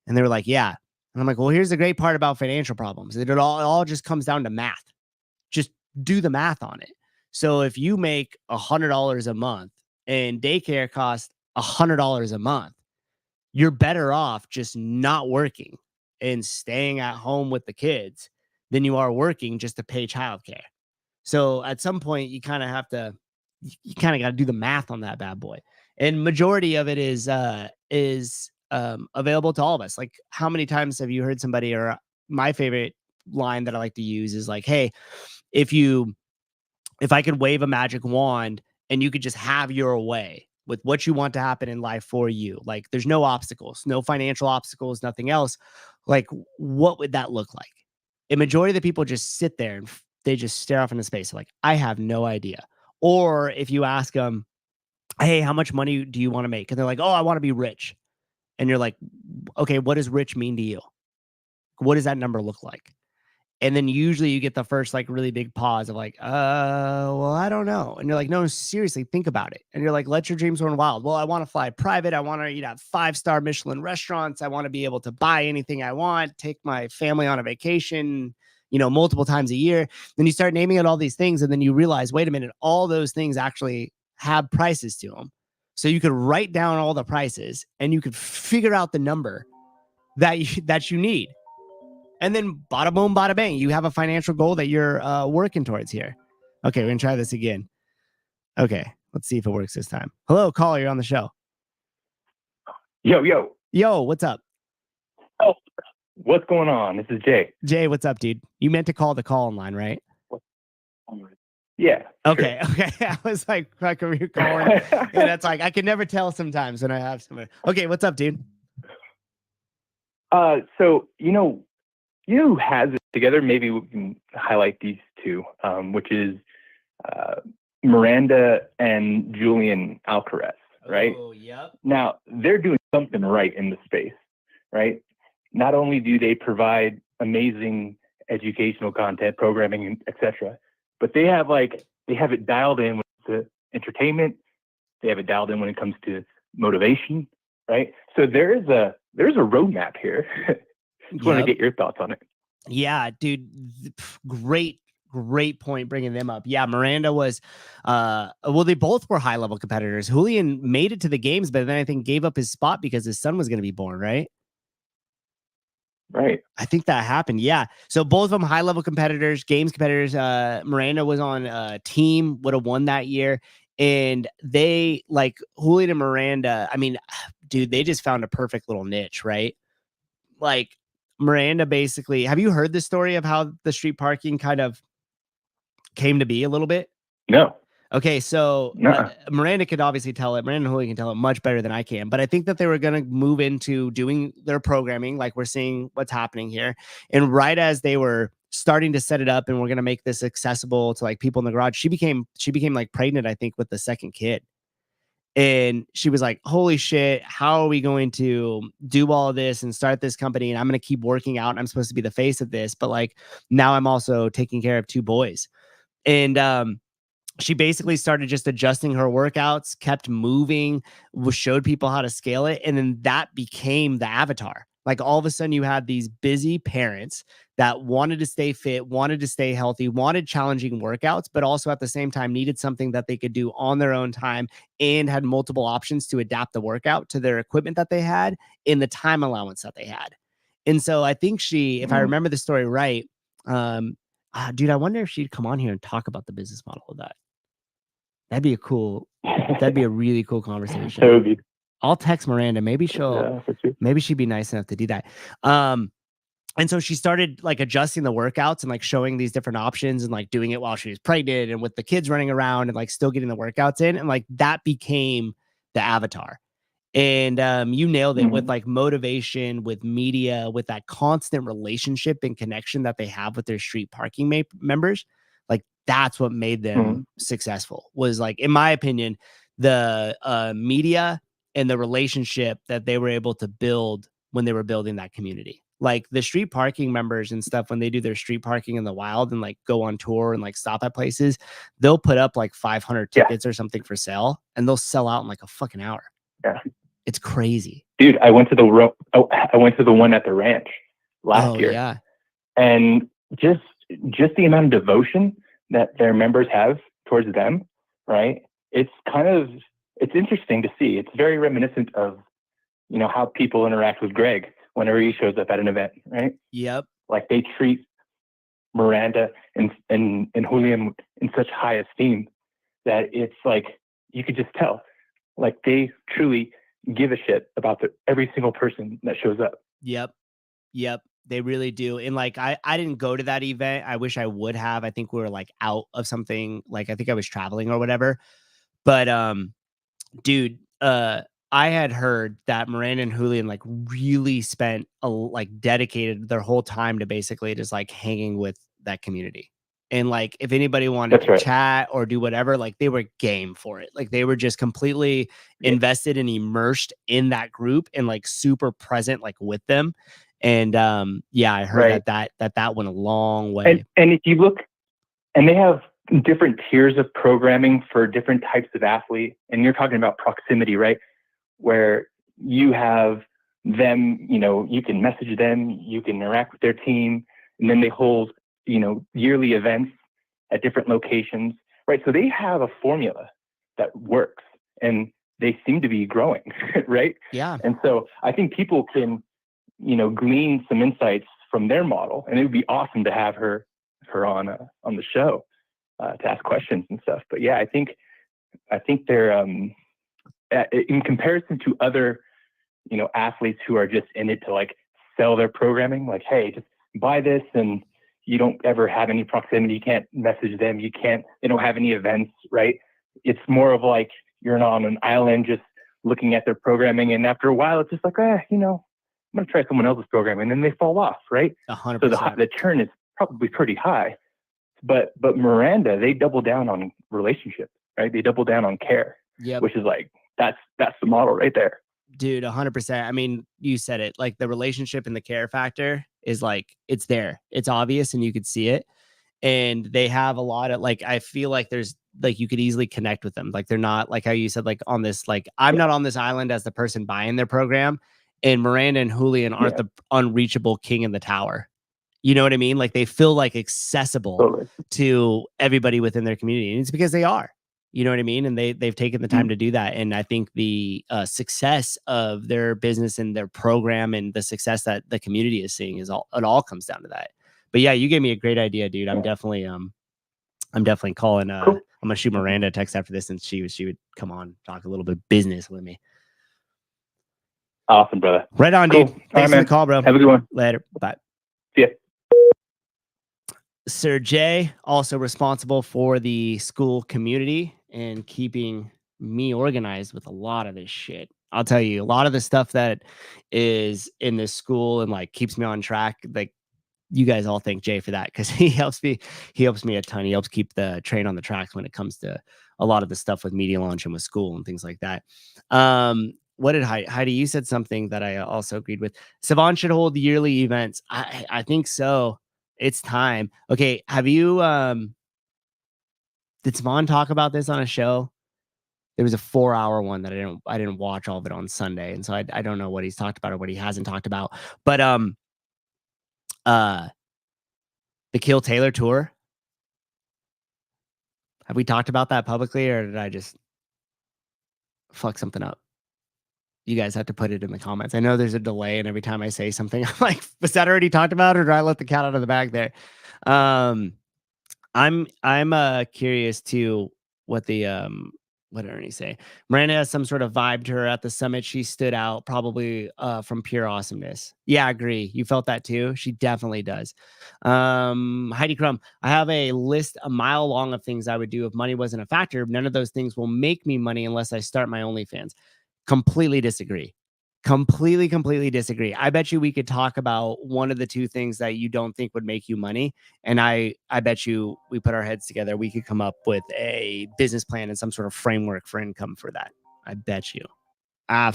And they were like, yeah. And I'm like, well, here's the great part about financial problems. It all just comes down to math. Just do the math on it. So if you make $100 a month and daycare costs $100 a month, you're better off just not working and staying at home with the kids than you are working just to pay childcare. So at some point, you kind of got to do the math on that bad boy. And majority of it is available to all of us. Like, how many times have you heard somebody, or my favorite line that I like to use is like, hey, if I could wave a magic wand and you could just have your way with what you want to happen in life for you, like there's no obstacles, no financial obstacles, nothing else, like what would that look like? A majority of the people just sit there and they just stare off into space. Like, I have no idea. Or if you ask them, hey, how much money do you want to make? And they're like, oh, I want to be rich. And you're like, okay, what does rich mean to you? What does that number look like? And then usually you get the first like really big pause of like, well, I don't know. And you're like, no, seriously, think about it. And you're like, let your dreams run wild. Well, I want to fly private. I want to eat at 5-star Michelin restaurants. I want to be able to buy anything I want, take my family on a vacation, multiple times a year. Then you start naming out all these things. And then you realize, wait a minute, all those things actually have prices to them. So you could write down all the prices and you could figure out the number that you need. And then bada boom, bada bang, you have a financial goal that you're working towards here. Okay, we're going to try this again. Okay, let's see if it works this time. Hello, caller, you're on the show. Yo, what's up? Oh, what's going on? This is Jay. Jay, what's up, dude? You meant to call the call-in line, right? Yeah. Okay, sure. Okay. I was like, are you calling? And that's like, I can never tell sometimes when I have somebody. Okay, what's up, dude? So, who has it together? Maybe we can highlight these two, which is Miranda and Julian Alcaraz, right? Oh, yep. Now, they're doing something right in the space, right? Not only do they provide amazing educational content, programming, etc., but they have it dialed in with the entertainment. They have it dialed in when it comes to motivation, right? So there's a roadmap here. Just want to get your thoughts on it. Yeah, dude, great point bringing them up. Yeah, Miranda was, they both were high level competitors. Julian made it to the games, but then I think gave up his spot because his son was going to be born, right? Right. I think that happened. Yeah. So both of them high level competitors, games competitors. Miranda was on a team, would have won that year. And they, like Julian and Miranda, I mean, dude, they just found a perfect little niche, right? Like Miranda basically, have you heard the story of how the street parking kind of came to be a little bit? No. Okay, so Miranda could obviously tell it. Miranda and Julian can tell it much better than I can. But I think that they were going to move into doing their programming, like we're seeing what's happening here. And right as they were starting to set it up and we're going to make this accessible to like people in the garage, she became like pregnant, I think, with the second kid. And she was like, holy shit, how are we going to do all of this and start this company? And I'm going to keep working out. And I'm supposed to be the face of this. But like now I'm also taking care of 2 boys. And she basically started just adjusting her workouts, kept moving, showed people how to scale it. And then that became the avatar. Like all of a sudden you had these busy parents that wanted to stay fit, wanted to stay healthy, wanted challenging workouts, but also at the same time needed something that they could do on their own time and had multiple options to adapt the workout to their equipment that they had in the time allowance that they had. And so I think she, if I remember the story right, dude, I wonder if she'd come on here and talk about the business model of that. That'd be a really cool conversation. That would be, I'll text Miranda. Maybe for sure. maybe she'd be nice enough to do that. And so she started like adjusting the workouts and like showing these different options and like doing it while she was pregnant and with the kids running around and like still getting the workouts in. And like that became the avatar. And you nailed it with like motivation, with media, with that constant relationship and connection that they have with their street parking members. Like that's what made them successful, was like, in my opinion, the media and the relationship that they were able to build when they were building that community. Like the street parking members and stuff, when they do their street parking in the wild and like go on tour and like stop at places, they'll put up like 500 tickets or something for sale and they'll sell out in like a fucking hour. Yeah. It's crazy. Dude, I went to the one at the ranch last year. Yeah. And just the amount of devotion that their members have towards them, right? It's interesting to see. It's very reminiscent of, how people interact with Greg whenever he shows up at an event, right? Yep. Like they treat Miranda and Julian in such high esteem that it's like, you could just tell, like they truly give a shit about every single person that shows up. Yep. They really do. And like, I didn't go to that event. I wish I would have. I think we were like out of something. Like, I think I was traveling or whatever. But, dude, I had heard that Miranda and Julian like really spent dedicated their whole time to basically just like hanging with that community. And like, if anybody wanted to chat or do whatever, like they were game for it. Like they were just completely invested and immersed in that group and like super present, like with them. And I heard that went a long way. And if you look, and they have different tiers of programming for different types of athlete. And you're talking about proximity, right? Where you have them, you can message them, you can interact with their team, and then they hold, yearly events at different locations, right? So they have a formula that works and they seem to be growing, right? Yeah. And so I think people can, glean some insights from their model, and it would be awesome to have her on the show to ask questions and stuff. But yeah, I think they're in comparison to other, athletes who are just in it to like sell their programming, like, hey, just buy this and you don't ever have any proximity. You can't message them. They don't have any events, right? It's more of like you're on an island just looking at their programming. And after a while, it's just like, I'm going to try someone else's programming. And then they fall off, right? 100%. So the churn is probably pretty high. But Miranda, they double down on relationship, right? They double down on care, which is like, that's the model right there. Dude, 100%. I mean, you said it, like the relationship and the care factor is like, it's there. It's obvious and you could see it. And they have a lot of like, I feel like there's like, you could easily connect with them. Like they're not like how you said, like on this, like I'm not on this island as the person buying their program. And Miranda and Julian aren't the unreachable king in the tower. You know what I mean? Like they feel like accessible to everybody within their community. And it's because they are, you know what I mean? And they've taken the time to do that. And I think the success of their business and their program and the success that the community is seeing it all comes down to that. But yeah, you gave me a great idea, dude. I'm definitely calling, cool. I'm gonna shoot Miranda a text after this and she would come on, talk a little bit of business with me. Awesome, brother. Right on, cool. Dude. Thanks for the call, bro. Have a good one. Later. Bye. See ya. Sir Jay, also responsible for the school community and keeping me organized with a lot of this shit. I'll tell you, a lot of the stuff that is in this school and like keeps me on track, like you guys all thank Jay for that because he helps me a ton. He helps keep the train on the tracks when it comes to a lot of the stuff with media launch and with school and things like that. What did Heidi? You said something that I also agreed with. Savon should hold yearly events. I think so. It's time. Okay. Have you, did Savon talk about this on a show? There was a 4-hour one that I didn't watch all of it on Sunday. And so I don't know what he's talked about or what he hasn't talked about, but, the Kill Taylor tour. Have we talked about that publicly or did I just fuck something up? you guys have to put it in the comments. I know there's a delay, and every time I say something, I'm like, was that already talked about, or did I let the cat out of the bag there? I'm curious too what the what did Ernie say? Miranda has some sort of vibe to her at the summit. She stood out probably from pure awesomeness. Yeah, I agree. You felt that too. She definitely does. Heidi Crum, I have a list a mile long of things I would do if money wasn't a factor. None of those things will make me money unless I start my OnlyFans. Completely disagree. Completely disagree. I bet you we could talk about one of the two things that you don't think would make you money. And I bet you we put our heads together, we could come up with a business plan and some sort of framework for income for that. I bet you. I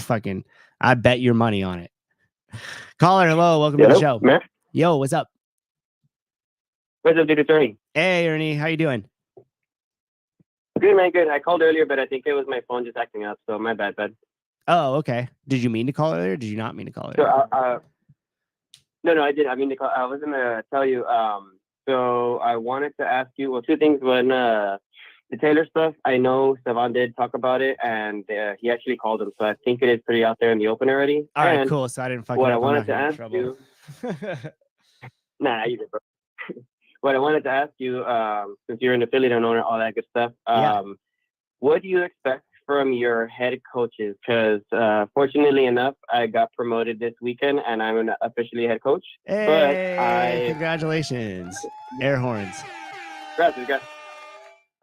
bet your money on it. Caller, hello, welcome to the show. Matt? Yo, what's up? What's up, dude? It's Ernie. Hey, Ernie, how you doing? Good, man, good. I called earlier, but I think it was my phone just acting up, so my bad, bud. Oh, okay. Did you mean to call earlier? Or did you not mean to call earlier? So, no, I did. I mean to call. I was gonna tell you. So I wanted to ask you, well, two things. One, the Taylor stuff. I know Savan did talk about it, and he actually called him. So I think it is pretty out there in the open already. All right, and cool. So I didn't fuck what it I up. wanted to ask you. Nah, you did, bro. What I wanted to ask you, since you're an affiliate owner, all that good stuff. What do you expect from your head coaches? Because fortunately enough, I got promoted this weekend, and I'm officially a head coach. Hey, congratulations! Air horns. Congrats.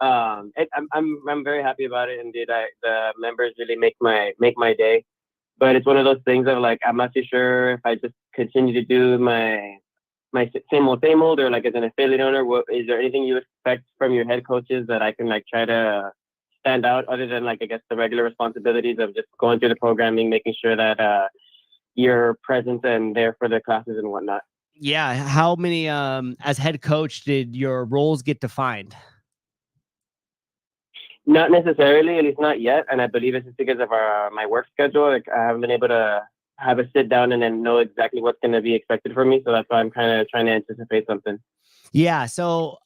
I'm very happy about it. Indeed, the members really make my day. But it's one of those things of like, I'm not too sure if I just continue to do my same old, or like as an affiliate owner. What is there anything you expect from your head coaches that I can like try to stand out, other than like, I guess, the regular responsibilities of just going through the programming, making sure that you're present and there for the classes and whatnot? Yeah. How many, as head coach, did your roles get defined? Not necessarily, at least not yet. And I believe it's just because of my work schedule. Like, I haven't been able to have a sit down and then know exactly what's going to be expected from me. So that's why I'm kind of trying to anticipate something. Yeah. So,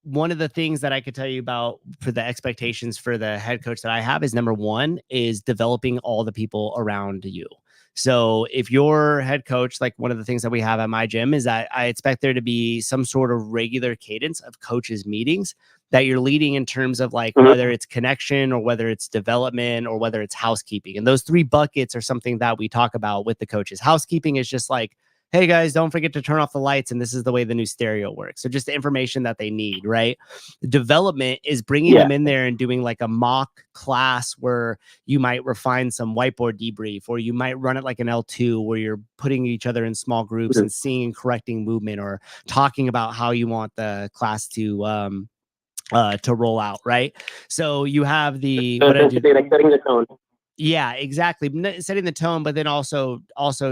one of the things that I could tell you about for the expectations for the head coach that I have is, number one, is developing all the people around you. So if you're head coach, like one of the things that we have at my gym is that I expect there to be some sort of regular cadence of coaches meetings that you're leading in terms of like whether it's connection or whether it's development or whether it's housekeeping. And those three buckets are something that we talk about with the coaches. Housekeeping is just like, hey guys, don't forget to turn off the lights, and this is the way the new stereo works. So just the information that they need, right? The development is bringing them in there and doing like a mock class where you might refine some whiteboard debrief, or you might run it like an L2 where you're putting each other in small groups and seeing and correcting movement, or talking about how you want the class to roll out, right? So you have the like setting the tone. Yeah, exactly. Setting the tone, but then also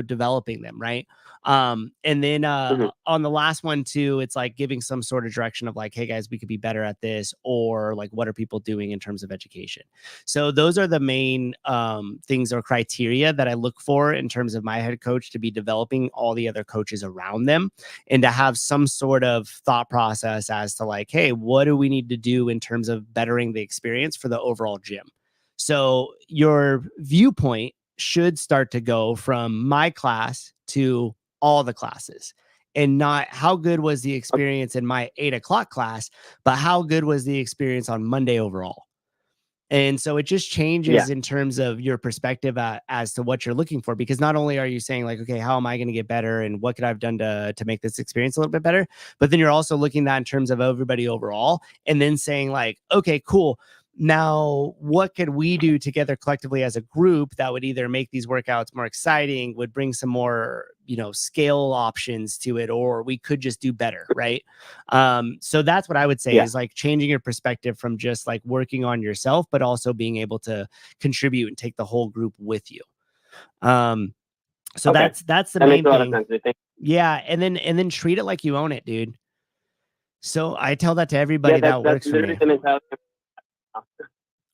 developing them, right? And then on the last one too, it's like giving some sort of direction of like, hey guys, we could be better at this, or like, what are people doing in terms of education? So those are the main things or criteria that I look for in terms of my head coach, to be developing all the other coaches around them, and to have some sort of thought process as to like, hey, what do we need to do in terms of bettering the experience for the overall gym? So your viewpoint should start to go from my class to all the classes, and not how good was the experience in my 8 o'clock class, but how good was the experience on Monday overall. And so it just changes in terms of your perspective as to what you're looking for, because not only are you saying like, okay, how am I going to get better and what could I have done to make this experience a little bit better? But then you're also looking at that in terms of everybody overall, and then saying like, okay, cool. Now, what could we do together collectively as a group that would either make these workouts more exciting, would bring some more, scale options to it, or we could just do better, right? So that's what I would say is like changing your perspective from just like working on yourself, but also being able to contribute and take the whole group with you. So that's the main thing. Yeah, and then treat it like you own it, dude. So I tell that to everybody that works for me.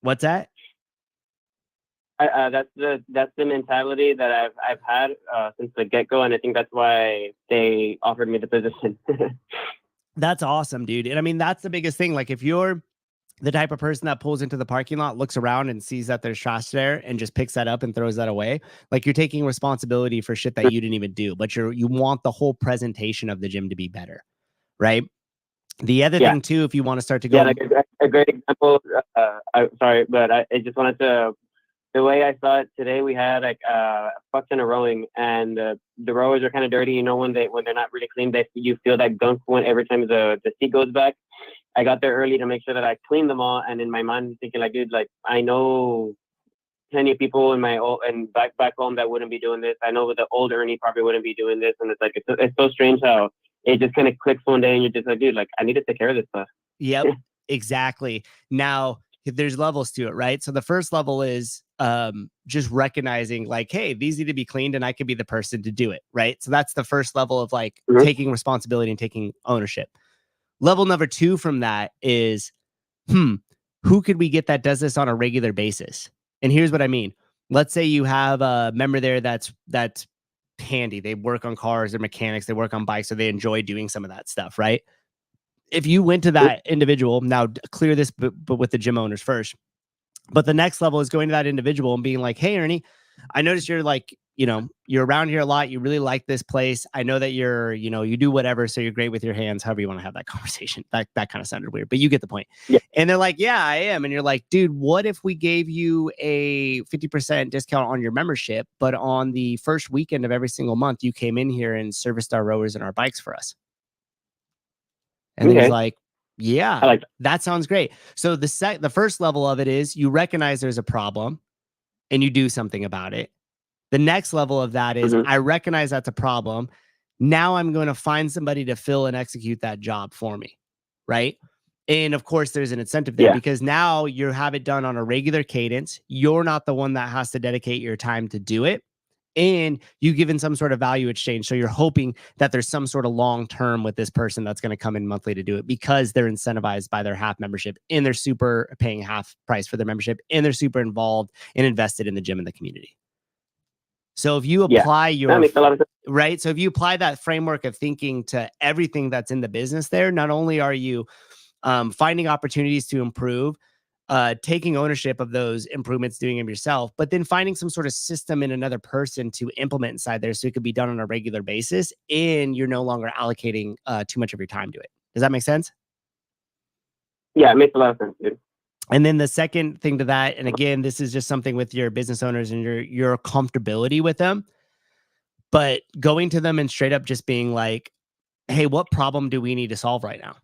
What's that? That's the mentality that I've had since the get-go, and I think that's why they offered me the position. That's awesome, dude. And I mean, that's the biggest thing. Like if you're the type of person that pulls into the parking lot, looks around and sees that there's trash there and just picks that up and throws that away. Like you're taking responsibility for shit that you didn't even do, but you want the whole presentation of the gym to be better, right? The other thing too, if you want to start to go, like a great example. Sorry, but I just wanted to. The way I saw it today, we had like a fuck ton of rowing, and the rowers are kind of dirty. You know, when they're not really clean, you feel that gunk when every time the seat goes back. I got there early to make sure that I cleaned them all, and in my mind, thinking like, dude, like I know plenty of people in my back home that wouldn't be doing this. I know the old Ernie probably wouldn't be doing this, and it's like it's so strange how it just kind of clicks one day, and you're just like, dude, like I need to take care of this stuff. Yep, exactly. Now there's levels to it, right? So the first level is just recognizing like, hey, these need to be cleaned and I could be the person to do it, right? So that's the first level of like taking responsibility and taking ownership. Level number 2 from that is, who could we get that does this on a regular basis? And here's what I mean. Let's say you have a member there that's handy. They work on cars, they're mechanics, they work on bikes, so they enjoy doing some of that stuff, right? If you went to that individual, now clear this, but with the gym owners first. But the next level is going to that individual and being like, hey, Ernie, I noticed you're like, you're around here a lot. You really like this place. I know that you're, you do whatever. So you're great with your hands, however you want to have that conversation. That kind of sounded weird, but you get the point. Yeah. And they're like, yeah, I am. And you're like, dude, what if we gave you a 50% discount on your membership, but on the first weekend of every single month, you came in here and serviced our rowers and our bikes for us? And then he's like, yeah, I like that sounds great. So the first level of it is you recognize there's a problem and you do something about it. The next level of that is I recognize that's a problem. Now I'm going to find somebody to fill and execute that job for me, right? And of course, there's an incentive there because now you have it done on a regular cadence. You're not the one that has to dedicate your time to do it. And you given some sort of value exchange. So you're hoping that there's some sort of long term with this person that's going to come in monthly to do it because they're incentivized by their half membership and they're super paying half price for their membership and they're super involved and invested in the gym and the community. So if you apply that makes a lot of sense. Right. So if you apply that framework of thinking to everything that's in the business there, not only are you finding opportunities to improve, taking ownership of those improvements, doing them yourself, but then finding some sort of system in another person to implement inside there so it could be done on a regular basis and you're no longer allocating too much of your time to it. Does that make sense? Yeah, it makes a lot of sense, dude. And then the second thing to that, and again, this is just something with your business owners and your comfortability with them, but going to them and straight up just being like, hey, what problem do we need to solve right now?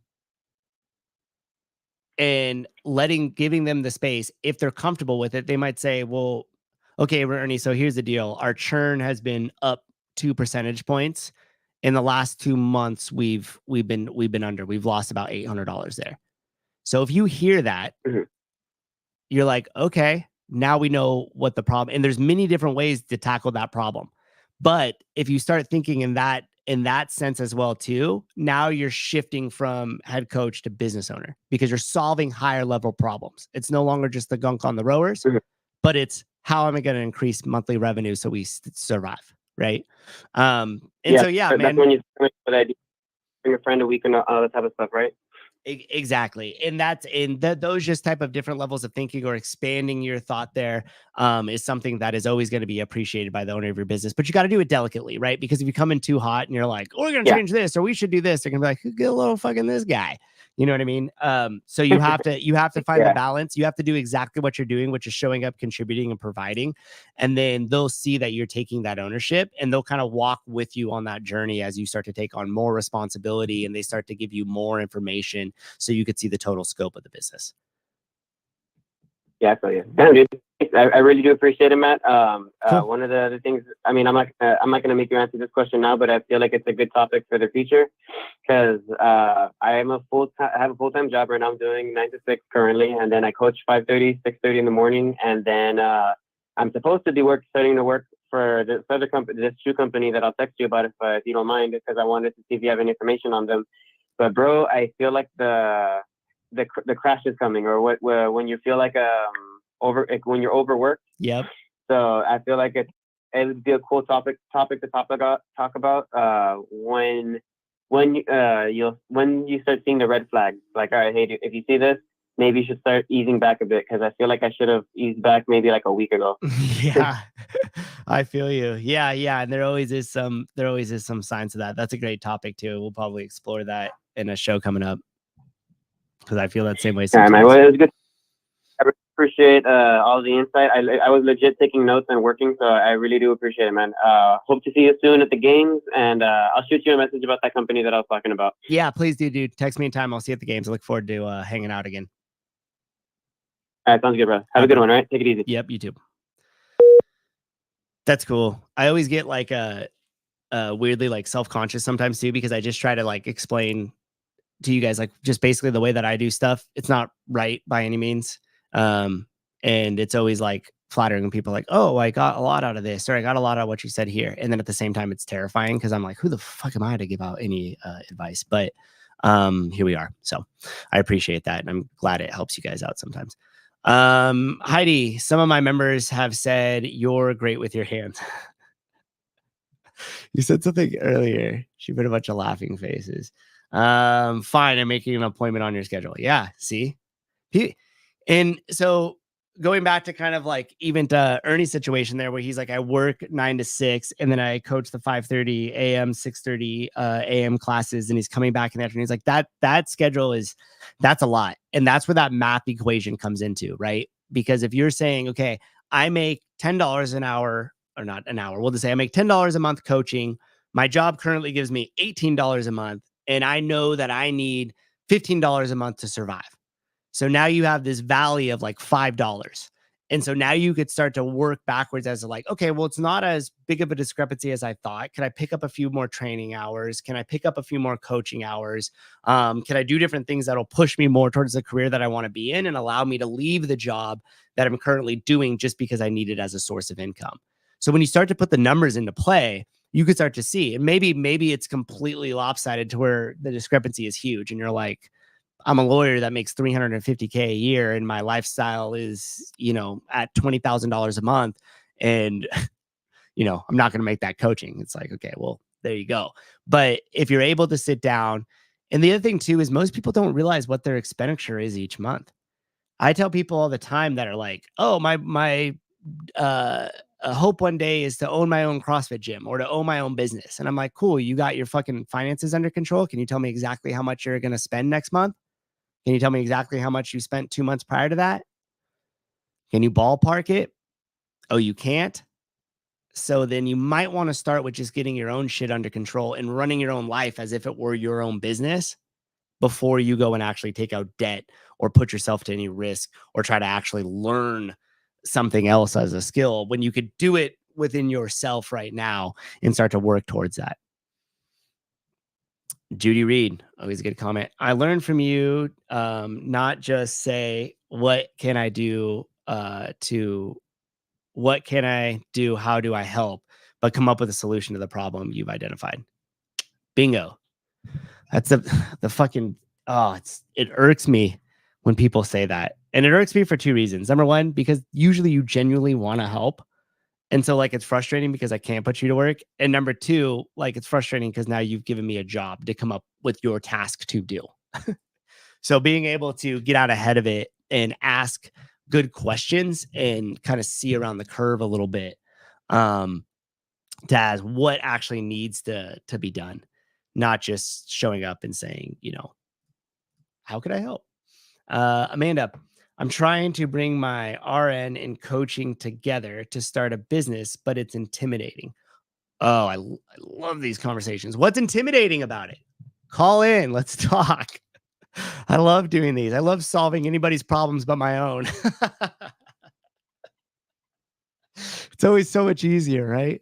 And giving them the space. If they're comfortable with it, they might say, well, okay, Ernie, so here's the deal. Our churn has been up 2 percentage points. In the last 2 months, we've been under. We've lost about $800 there. So if you hear that, you're like, okay, now we know what the problem, and there's many different ways to tackle that problem. But if you start thinking in that sense as well too, now you're shifting from head coach to business owner because you're solving higher level problems. It's no longer just the gunk on the rowers, but it's how am I going to increase monthly revenue so we survive, right? Man, that's when you bring a friend a week and all that type of stuff, right? Exactly. And those just type of different levels of thinking or expanding your thought there is something that is always going to be appreciated by the owner of your business, but you got to do it delicately, right? Because if you come in too hot and you're like, oh, we're going to change this, or we should do this, they're going to be like, get a little fucking this guy. You know what I mean? So you have to find the balance. You have to do exactly what you're doing, which is showing up, contributing, and providing. And then they'll see that you're taking that ownership and they'll kind of walk with you on that journey as you start to take on more responsibility and they start to give you more information so you could see the total scope of the business. Yeah, I feel you. Damn, dude. I really do appreciate it, Matt. Cool. One of the other things, I mean, I'm not going to make you answer this question now, but I feel like it's a good topic for the future because I have a full-time job right now. I'm doing 9 to 6 currently, and then I coach 5:30, 6:30 in the morning, and then I'm supposed to be starting to work for this other company, this shoe company that I'll text you about if you don't mind, because I wanted to see if you have any information on them. But bro, I feel like the crash is coming, or when you feel like when you're overworked. Yep. So I feel like it would be a cool topic to talk about when you start seeing the red flags. Like, all right, hey, if you see this, maybe you should start easing back a bit, because I feel like I should have eased back maybe like a week ago. Yeah, I feel you. Yeah, yeah. And there always is some signs of that. That's a great topic too. We'll probably explore that in a show coming up, because I feel that same way All right, man. sometimes. Well, it was good. I really appreciate all the insight. I was legit taking notes and working, so I really do appreciate it, man. Hope to see you soon at the games, and I'll shoot you a message about that company that I was talking about. Yeah, please do, dude. Text me in time. I'll see you at the games. I look forward to hanging out again. All right, sounds good, bro. Have a good one, all right? Take it easy. Yep, you too. That's cool. I always get like weirdly like self-conscious sometimes too, because I just try to like explain to you guys like just basically the way that I do stuff. It's not right by any means. And it's always like flattering when people are like, oh, I got a lot out of this, or I got a lot out of what you said here. And then at the same time, it's terrifying because I'm like, who the fuck am I to give out any advice? But here we are. So I appreciate that. And I'm glad it helps you guys out sometimes. Heidi, some of my members have said you're great with your hands. You said something earlier. She put a bunch of laughing faces. Fine, I'm making an appointment on your schedule. Yeah, see? And so going back to kind of like even Ernie's situation there, where he's like, I work 9 to 6 and then I coach the 5:30 a.m., 6:30 a.m. classes, and he's coming back in the afternoon. He's like, that schedule that's a lot. And that's where that math equation comes into, right? Because if you're saying, okay, I make $10 an hour, or not an hour, we'll just say I make $10 a month coaching. My job currently gives me $18 a month, and I know that I need $15 a month to survive. So now you have this valley of like $5. And so now you could start to work backwards as like, okay, well, it's not as big of a discrepancy as I thought. Can I pick up a few more training hours? Can I pick up a few more coaching hours? Can I do different things that'll push me more towards the career that I want to be in and allow me to leave the job that I'm currently doing just because I need it as a source of income? So when you start to put the numbers into play, you could start to see, and maybe it's completely lopsided to where the discrepancy is huge. And you're like, I'm a lawyer that makes $350K a year and my lifestyle is, at $20,000 a month. And, I'm not going to make that coaching. It's like, okay, well, there you go. But if you're able to sit down, and the other thing too, is most people don't realize what their expenditure is each month. I tell people all the time that are like, oh, my hope one day is to own my own CrossFit gym or to own my own business. And I'm like, cool, you got your fucking finances under control. Can you tell me exactly how much you're going to spend next month? Can you tell me exactly how much you spent 2 months prior to that? Can you ballpark it? Oh, you can't? So then you might want to start with just getting your own shit under control and running your own life as if it were your own business before you go and actually take out debt or put yourself to any risk or try to actually learn something else as a skill when you could do it within yourself right now and start to work towards that. Judy Reed, always a good comment. I learned from you, not just say, what can I do to what can I do? How do I help? But come up with a solution to the problem you've identified. Bingo. That's the fucking, it irks me when people say that. And it irks me for two reasons. Number one, because usually you genuinely want to help. And so like, it's frustrating because I can't put you to work. And number two, like, it's frustrating because now you've given me a job to come up with your task to do. So being able to get out ahead of it and ask good questions and kind of see around the curve a little bit, to ask what actually needs to be done, not just showing up and saying, how could I help? Amanda, I'm trying to bring my RN and coaching together to start a business, but it's intimidating. Oh, I love these conversations. What's intimidating about it? Call in. Let's talk. I love doing these. I love solving anybody's problems but my own. It's always so much easier, right?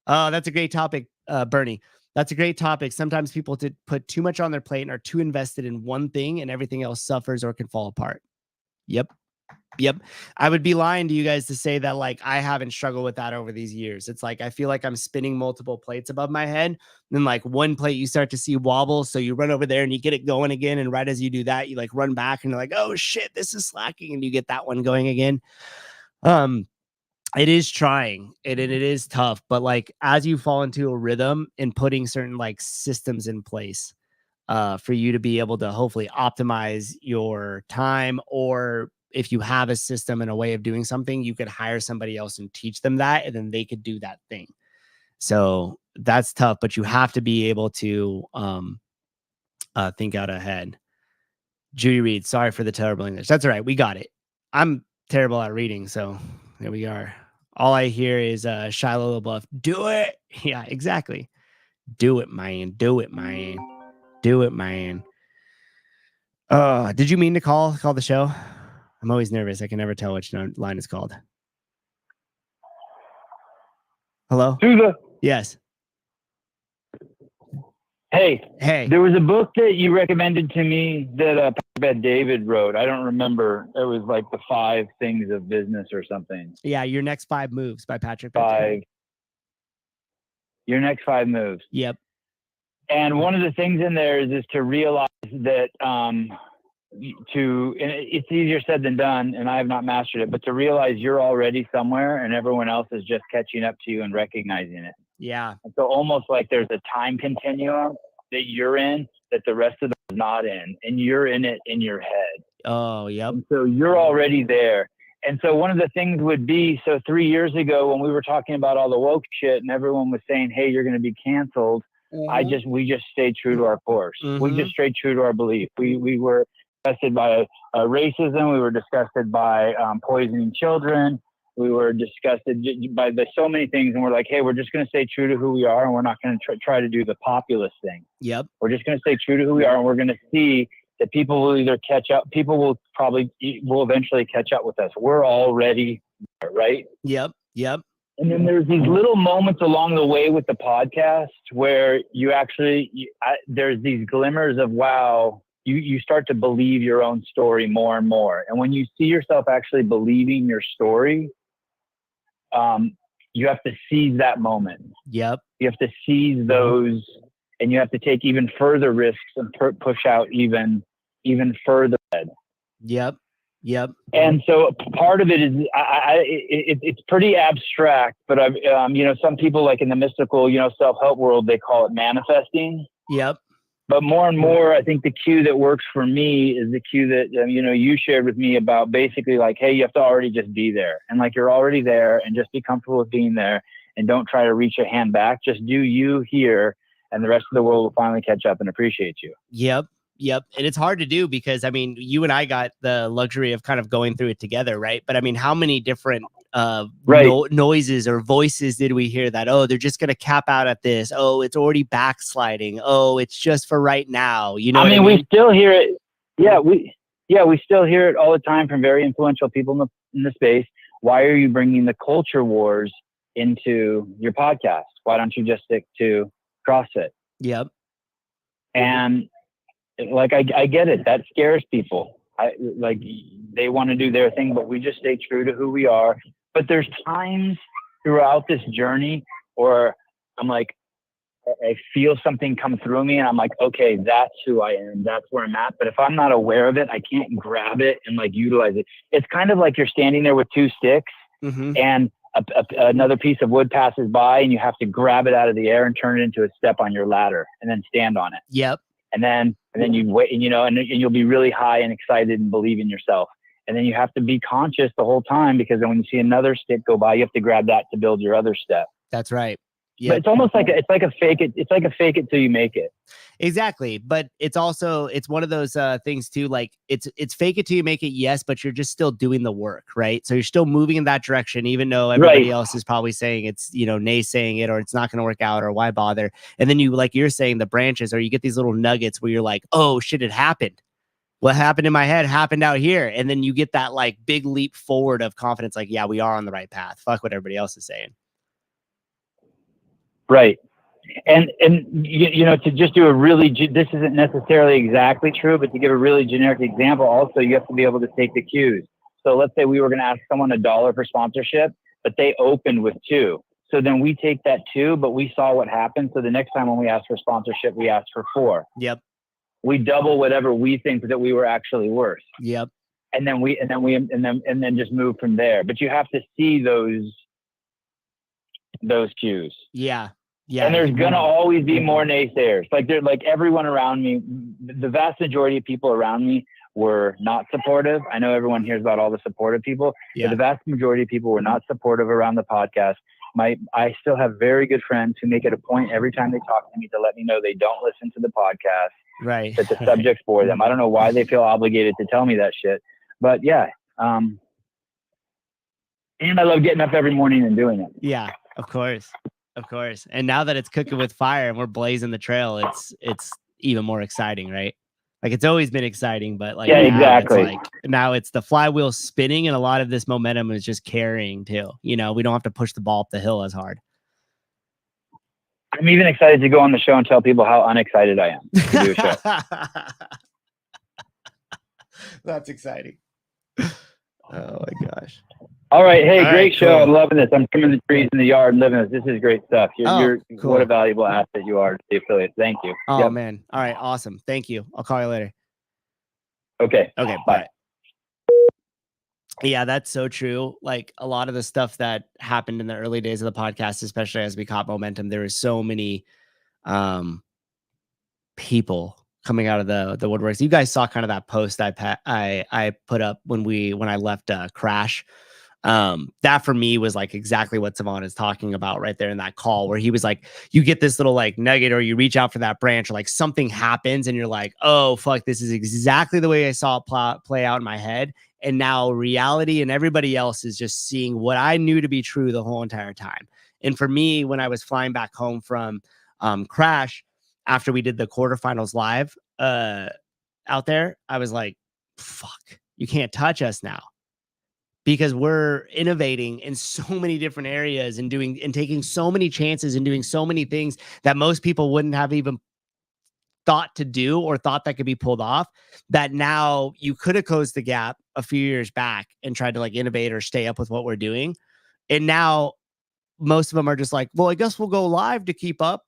Oh, that's a great topic, Bernie. That's a great topic. Sometimes people put too much on their plate and are too invested in one thing and everything else suffers or can fall apart. Yep. I would be lying to you guys to say that like I haven't struggled with that over these years. It's like I feel like I'm spinning multiple plates above my head. Then like one plate you start to see wobble. So you run over there and you get it going again. And right as you do that, you like run back and you're like, oh shit, this is slacking. And you get that one going again. It is trying and it is tough, but like as you fall into a rhythm and putting certain like systems in place, for you to be able to hopefully optimize your time, or if you have a system and a way of doing something, you could hire somebody else and teach them that, and then they could do that thing. So that's tough, but you have to be able to think out ahead. Judy Reed, sorry for the terrible English. That's all right. We got it. I'm terrible at reading, so there we are. All I hear is Shiloh LaBeouf. Do it. Yeah, exactly. Do it, man. Do it, man. Do it, man. Did you mean to call the show? I'm always nervous. I can never tell which line is called. Hello? Souza. Yes. Hey, Hey. there was a book that you recommended to me that Pat David wrote. I don't remember. It was like the 5 things of business or something. Yeah, Your Next 5 Moves by Patrick. Your Next 5 Moves. Yep. And one of the things in there is to realize that and it's easier said than done, and I have not mastered it, but to realize you're already somewhere and everyone else is just catching up to you and recognizing it. Yeah. And so almost like there's a time continuum that you're in that the rest of them is not in, and you're in it in your head. Oh, yep. And so you're already there. And so one of the things would be, so 3 years ago when we were talking about all the woke shit and everyone was saying, hey, you're going to be canceled. We just stayed true to our course. We just stayed true to our belief. We were disgusted by racism. We were disgusted by poisoning children. We were disgusted by so many things. And we're like, hey, we're just going to stay true to who we are. And we're not going to try to do the populist thing. Yep. We're just going to stay true to who we are. And we're going to see that people will either catch up. People will eventually catch up with us. We're already there, right? Yep. Yep. And then there's these little moments along the way with the podcast where you actually, there's these glimmers of, wow, you start to believe your own story more and more. And when you see yourself actually believing your story, you have to seize that moment. Yep. You have to seize those, and you have to take even further risks and push out even further. Yep. Yep. And so part of it is, it's pretty abstract, but some people like in the mystical, self-help world, they call it manifesting. Yep. But more and more, I think the cue that works for me is the cue that, you shared with me about basically like, hey, you have to already just be there. And like, you're already there, and just be comfortable with being there, and don't try to reach a hand back. Just do you here, and the rest of the world will finally catch up and appreciate you. Yep. Yep. And it's hard to do because, I mean, you and I got the luxury of kind of going through it together, right? But I mean, how many different noises or voices did we hear that, oh, they're just going to cap out at this. Oh, it's already backsliding. Oh, it's just for right now. You know, we still hear it. We still hear it all the time from very influential people in the space. Why are you bringing the culture wars into your podcast? Why don't you just stick to CrossFit? Yep. And like, I get it. That scares people. They want to do their thing, but we just stay true to who we are. But there's times throughout this journey where I'm like, I feel something come through me, and I'm like, okay, that's who I am. That's where I'm at. But if I'm not aware of it, I can't grab it and like utilize it. It's kind of like you're standing there with 2 sticks, and another piece of wood passes by, and you have to grab it out of the air and turn it into a step on your ladder, and then stand on it. Yep. And then you wait, and you'll be really high and excited and believe in yourself. And then you have to be conscious the whole time, because then when you see another stick go by, you have to grab that to build your other step. That's right. Yeah. But it's almost like it's like a fake it till you make it. Exactly. But it's also, it's one of those things too, like it's fake it till you make it. Yes. But you're just still doing the work, right? So you're still moving in that direction, even though everybody else is probably saying it's, naysaying it, or it's not going to work out, or why bother? And then you, like you're saying, the branches, or you get these little nuggets where you're like, oh shit, it happened. What happened in my head happened out here. And then you get that like big leap forward of confidence. Like, yeah, we are on the right path. Fuck what everybody else is saying. Right. And to just do this isn't necessarily exactly true, but to give a really generic example, also, you have to be able to take the cues. So let's say we were going to ask someone $1 for sponsorship, but they opened with 2. So then we take that 2, but we saw what happened. So the next time when we ask for sponsorship, we ask for 4. Yep. We double whatever we think that we were actually worth. Yep. And then just move from there. But you have to see those cues. Yeah. Yeah. And there's going to always be more naysayers. Like they're like everyone around me, the vast majority of people around me were not supportive. I know everyone hears about all the supportive people, Yeah. but the vast majority of people were not supportive around the podcast. I still have very good friends who make it a point every time they talk to me to let me know they don't listen to the podcast, Right. that the subject's for them. I don't know why they feel obligated to tell me that shit, but yeah. And I love getting up every morning and doing it. Yeah, of course. Of course. And now that it's cooking with fire and we're blazing the trail, it's even more exciting, right? Like it's always been exciting, but like, Yeah, now exactly. It's like now it's the flywheel spinning and a lot of this momentum is just carrying too. You know, we don't have to push the ball up the hill as hard. I'm even excited to go on the show and tell people how unexcited I am to do a show. That's exciting. Oh my gosh. All right. Hey, All right, great show. cool. I'm loving this. I'm trimming the trees in the yard and living this. This is great stuff. You're Cool. What a valuable asset you are to the affiliate. Thank you. Oh Yep. man. All right. Awesome. Thank you. I'll call you later. Okay. Okay. Bye. Yeah, that's so true. Like a lot of the stuff that happened in the early days of the podcast, especially as we caught momentum, there was so many people coming out of the woodworks. You guys saw kind of that post I put up when I left Crash. That for me was like exactly what Savon is talking about right there in that call, where he was like, you get this little like nugget or you reach out for that branch or like something happens and you're like, oh fuck, this is exactly the way I saw it play out in my head. And now reality and everybody else is just seeing what I knew to be true the whole entire time. And for me, when I was flying back home from Crash after we did the quarterfinals live out there, I was like, fuck, you can't touch us now. Because we're innovating in so many different areas and taking so many chances and doing so many things that most people wouldn't have even thought to do or thought that could be pulled off, that now you could have closed the gap a few years back and tried to like innovate or stay up with what we're doing. And now most of them are just like, well, I guess we'll go live to keep up,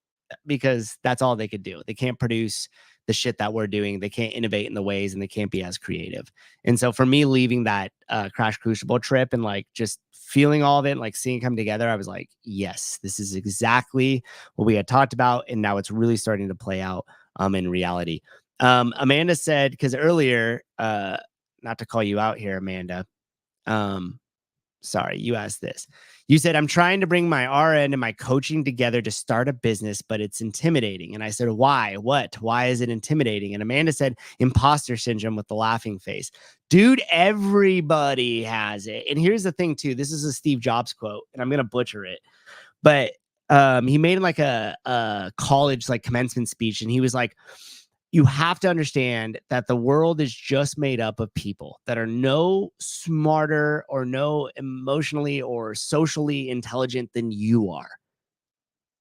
because that's all they could do. They can't produce the shit that we're doing. They can't innovate in the ways and they can't be as creative. And so for me, leaving that Crash Crucible trip and like just feeling all of it, like seeing it come together, I was like, yes, this is exactly what we had talked about. And now it's really starting to play out in reality. Amanda said, because earlier, not to call you out here, Amanda, sorry, you asked this. You said, I'm trying to bring my RN and my coaching together to start a business, but it's intimidating. And I said, why? What? Why is it intimidating? And Amanda said, imposter syndrome with the laughing face. Dude, everybody has it. And here's the thing, too. This is a Steve Jobs quote, and I'm going to butcher it. But he made like a college like commencement speech, and he was like, you have to understand that the world is just made up of people that are no smarter or no emotionally or socially intelligent than you are.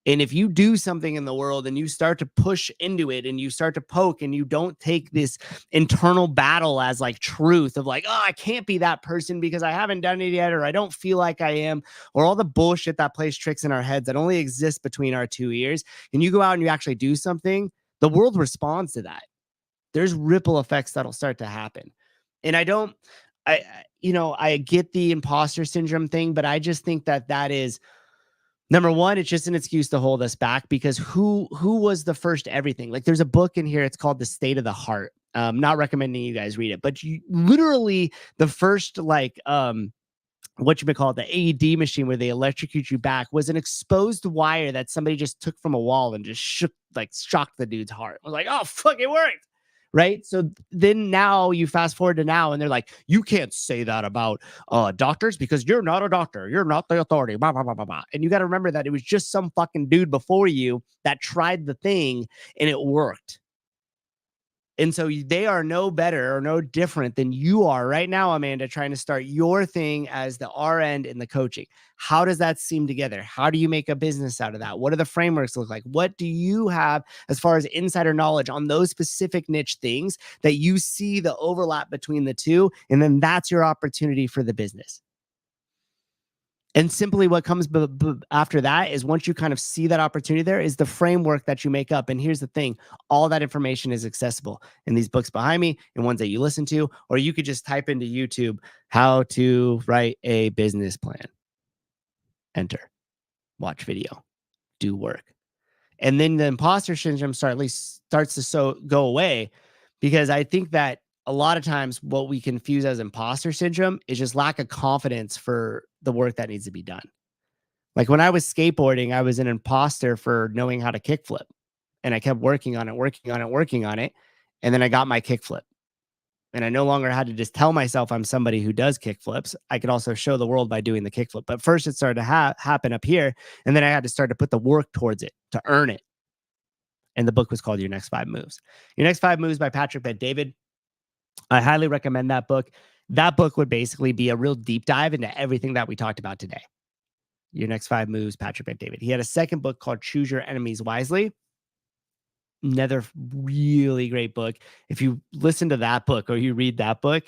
And if you do something in the world and you start to push into it and you start to poke and you don't take this internal battle as like truth of like, oh, I can't be that person because I haven't done it yet, or I don't feel like I am, or all the bullshit that plays tricks in our heads that only exists between our two ears, and you go out and you actually do something, the world responds to that. There's ripple effects that'll start to happen. And I get the imposter syndrome thing, but I just think that is, number one, it's just an excuse to hold us back, because who was the first everything? Like there's a book in here, it's called The State of the Heart. Not recommending you guys read it, but you literally the first like what you may call it, the AED machine where they electrocute you back, was an exposed wire that somebody just took from a wall and just shocked the dude's heart. I was like, oh fuck, it worked. Right. So then now you fast forward to now and they're like, you can't say that about doctors because you're not a doctor. You're not the authority. Blah, blah, blah, blah, blah. And you got to remember that it was just some fucking dude before you that tried the thing and it worked. And so they are no better or no different than you are right now, Amanda, trying to start your thing as the RN in the coaching. How does that seem together? How do you make a business out of that? What do the frameworks look like? What do you have as far as insider knowledge on those specific niche things that you see the overlap between the two? And then that's your opportunity for the business. And simply what comes after that is, once you kind of see that opportunity, there is the framework that you make up. And here's the thing, all that information is accessible in these books behind me and ones that you listen to, or you could just type into YouTube, how to write a business plan. Enter, watch video, do work. And then the imposter syndrome starts to go away, because I think that a lot of times what we confuse as imposter syndrome is just lack of confidence for the work that needs to be done. Like when I was skateboarding, I was an imposter for knowing how to kickflip, and I kept working on it. And then I got my kickflip, and I no longer had to just tell myself I'm somebody who does kickflips. I could also show the world by doing the kickflip. But first it started to happen up here. And then I had to start to put the work towards it to earn it. And the book was called Your Next 5 Moves. Your Next 5 Moves by Patrick Bet-David. I highly recommend that book. That book would basically be a real deep dive into everything that we talked about today. Your Next 5 Moves, Patrick Bet-David. He had a second book called Choose Your Enemies Wisely. Another really great book. If you listen to that book or you read that book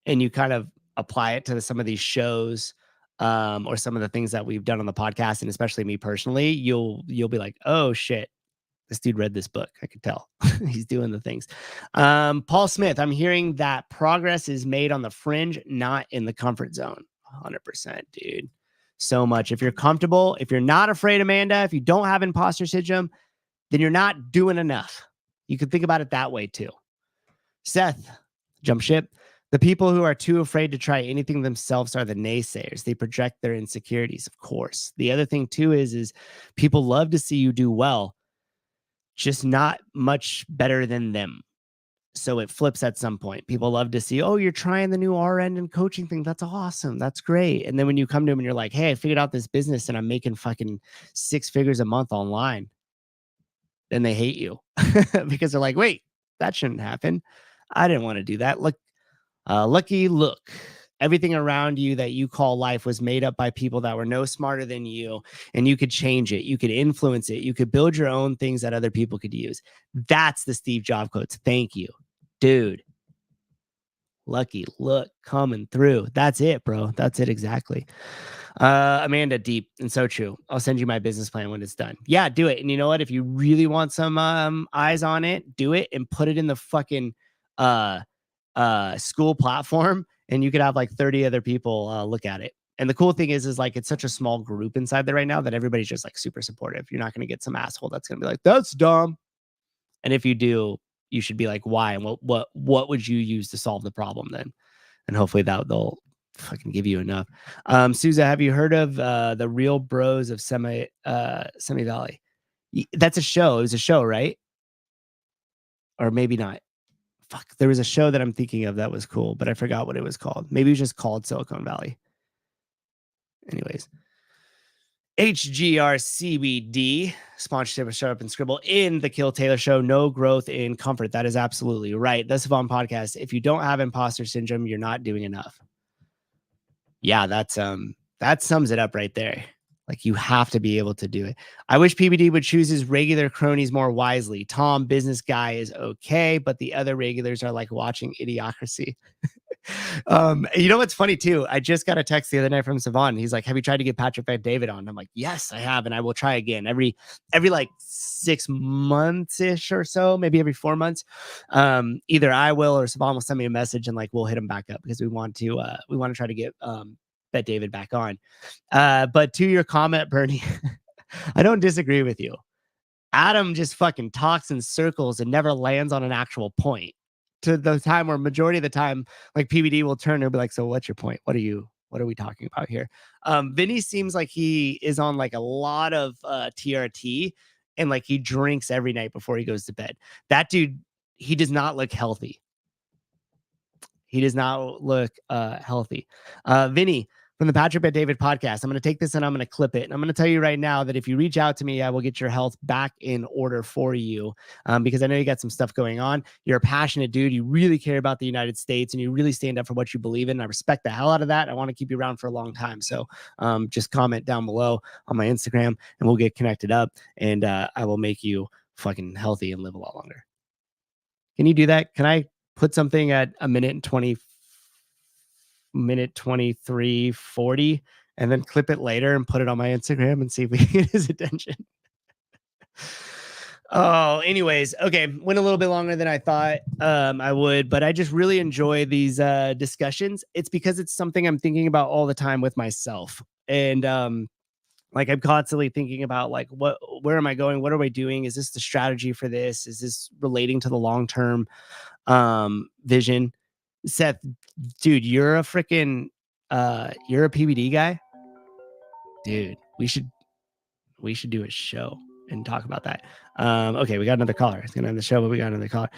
and you kind of apply it to some of these shows, or some of the things that we've done on the podcast, and especially me personally, you'll be like, oh shit, this dude read this book. I could tell he's doing the things. Paul Smith, I'm hearing that progress is made on the fringe, not in the comfort zone. 100%, dude. So much. If you're comfortable, if you're not afraid, Amanda, if you don't have imposter syndrome, then you're not doing enough. You can think about it that way too. Seth, jump ship. The people who are too afraid to try anything themselves are the naysayers. They project their insecurities, of course. The other thing too is people love to see you do well, just not much better than them. So it flips at some point. People love to see, oh, you're trying the new RN and coaching thing. That's awesome. That's great. And then when you come to them and you're like, hey, I figured out this business and I'm making fucking 6 figures a month online, then they hate you because they're like, wait, that shouldn't happen. I didn't want to do that. Look, look, everything around you that you call life was made up by people that were no smarter than you, and you could change it. You could influence it. You could build your own things that other people could use. That's the Steve Jobs quotes. Thank you, dude. Lucky look coming through. That's it, bro. That's it exactly. Amanda, deep and so true. I'll send you my business plan when it's done. Yeah, do it. And you know what? If you really want some eyes on it, do it and put it in the fucking school platform, and you could have like 30 other people look at it. And the cool thing is like it's such a small group inside there right now that everybody's just like super supportive. You're not going to get some asshole that's going to be like, that's dumb. And if you do, you should be like, why? And what would you use to solve the problem then? And hopefully they'll fucking give you enough. Souza, have you heard of the Real Bros of Semi Valley? That's a show. It was a show, right? Or maybe not. Fuck, there was a show that I'm thinking of that was cool, but I forgot what it was called. Maybe it was just called Silicon Valley. Anyways. HGRCBD, sponsorship of Shut Up and Scribble in the Kill Taylor Show. No growth in comfort. That is absolutely right. The Savon Podcast. If you don't have imposter syndrome, you're not doing enough. Yeah, that sums it up right there. Like you have to be able to do it. I wish PBD would choose his regular cronies more wisely. Tom, business guy, is okay, but the other regulars are like watching Idiocracy. You know what's funny too? I just got a text the other night from Savon. He's like, have you tried to get Patrick Bet-David on? I'm like, yes, I have, and I will try again every like 6 months ish or so, maybe every 4 months. Either I will or Savon will send me a message and like we'll hit him back up because we want to try to get Bet-David back on. But to your comment, Bernie, I don't disagree with you. Adam just fucking talks in circles and never lands on an actual point. To the time where majority of the time, like PBD will turn and be like, so what's your point? What are we talking about here? Vinny seems like he is on like a lot of TRT and like he drinks every night before he goes to bed. That dude, he does not look healthy. He does not look healthy. Vinny from the Patrick Bet-David podcast. I'm going to take this and I'm going to clip it. And I'm going to tell you right now that if you reach out to me, I will get your health back in order for you, because I know you got some stuff going on. You're a passionate dude. You really care about the United States and you really stand up for what you believe in. I respect the hell out of that. I want to keep you around for a long time. So just comment down below on my Instagram and we'll get connected up and I will make you fucking healthy and live a lot longer. Can you do that? Can I put something at a minute 23:40 and then clip it later and put it on my Instagram and see if we can get his attention? Oh, anyways, okay. Went a little bit longer than I thought I would, but I just really enjoy these discussions. It's because it's something I'm thinking about all the time with myself. And Like I'm constantly thinking about like where am I going? What are we doing? Is this the strategy for this? Is this relating to the long-term vision? Seth, dude, you're a freaking you're a PBD guy. Dude, we should do a show and talk about that. Okay, we got another caller. It's gonna end the show, but we got another caller.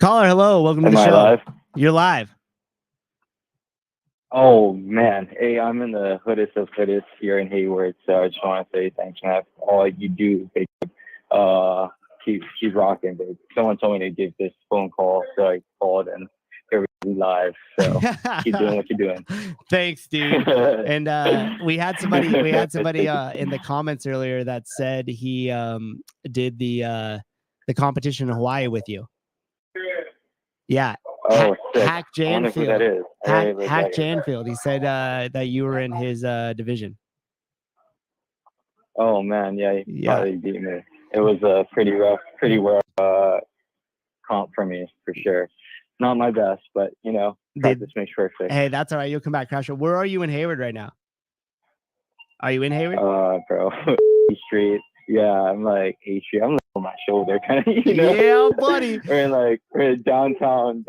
Caller, hello, welcome to the show. Live? You're live. Oh man, hey, I'm in the hoodest of hoodest here in Hayward, so I just want to say thanks, man. All you do, babe. Keep rocking, babe. Someone told me to give this phone call, so I called and here we live. So keep doing what you're doing. Thanks, dude. And we had somebody in the comments earlier that said he did the competition in Hawaii with you. Yeah. Oh, sick. Hack I wonder who that Janfield. is. Hack Janfield. He said that you were in his division. Oh man, yeah, he Yeah. probably beat me. It was a pretty rough comp for me for sure. Not my best, but you know, practice makes perfect. Hey, that's all right. You'll come back, Crasher. Where are you in Hayward right now? Are you in Hayward? Bro, Street. Yeah, I'm like A Street. I'm like on my shoulder, kind of. You know? Yeah, buddy. we're in downtown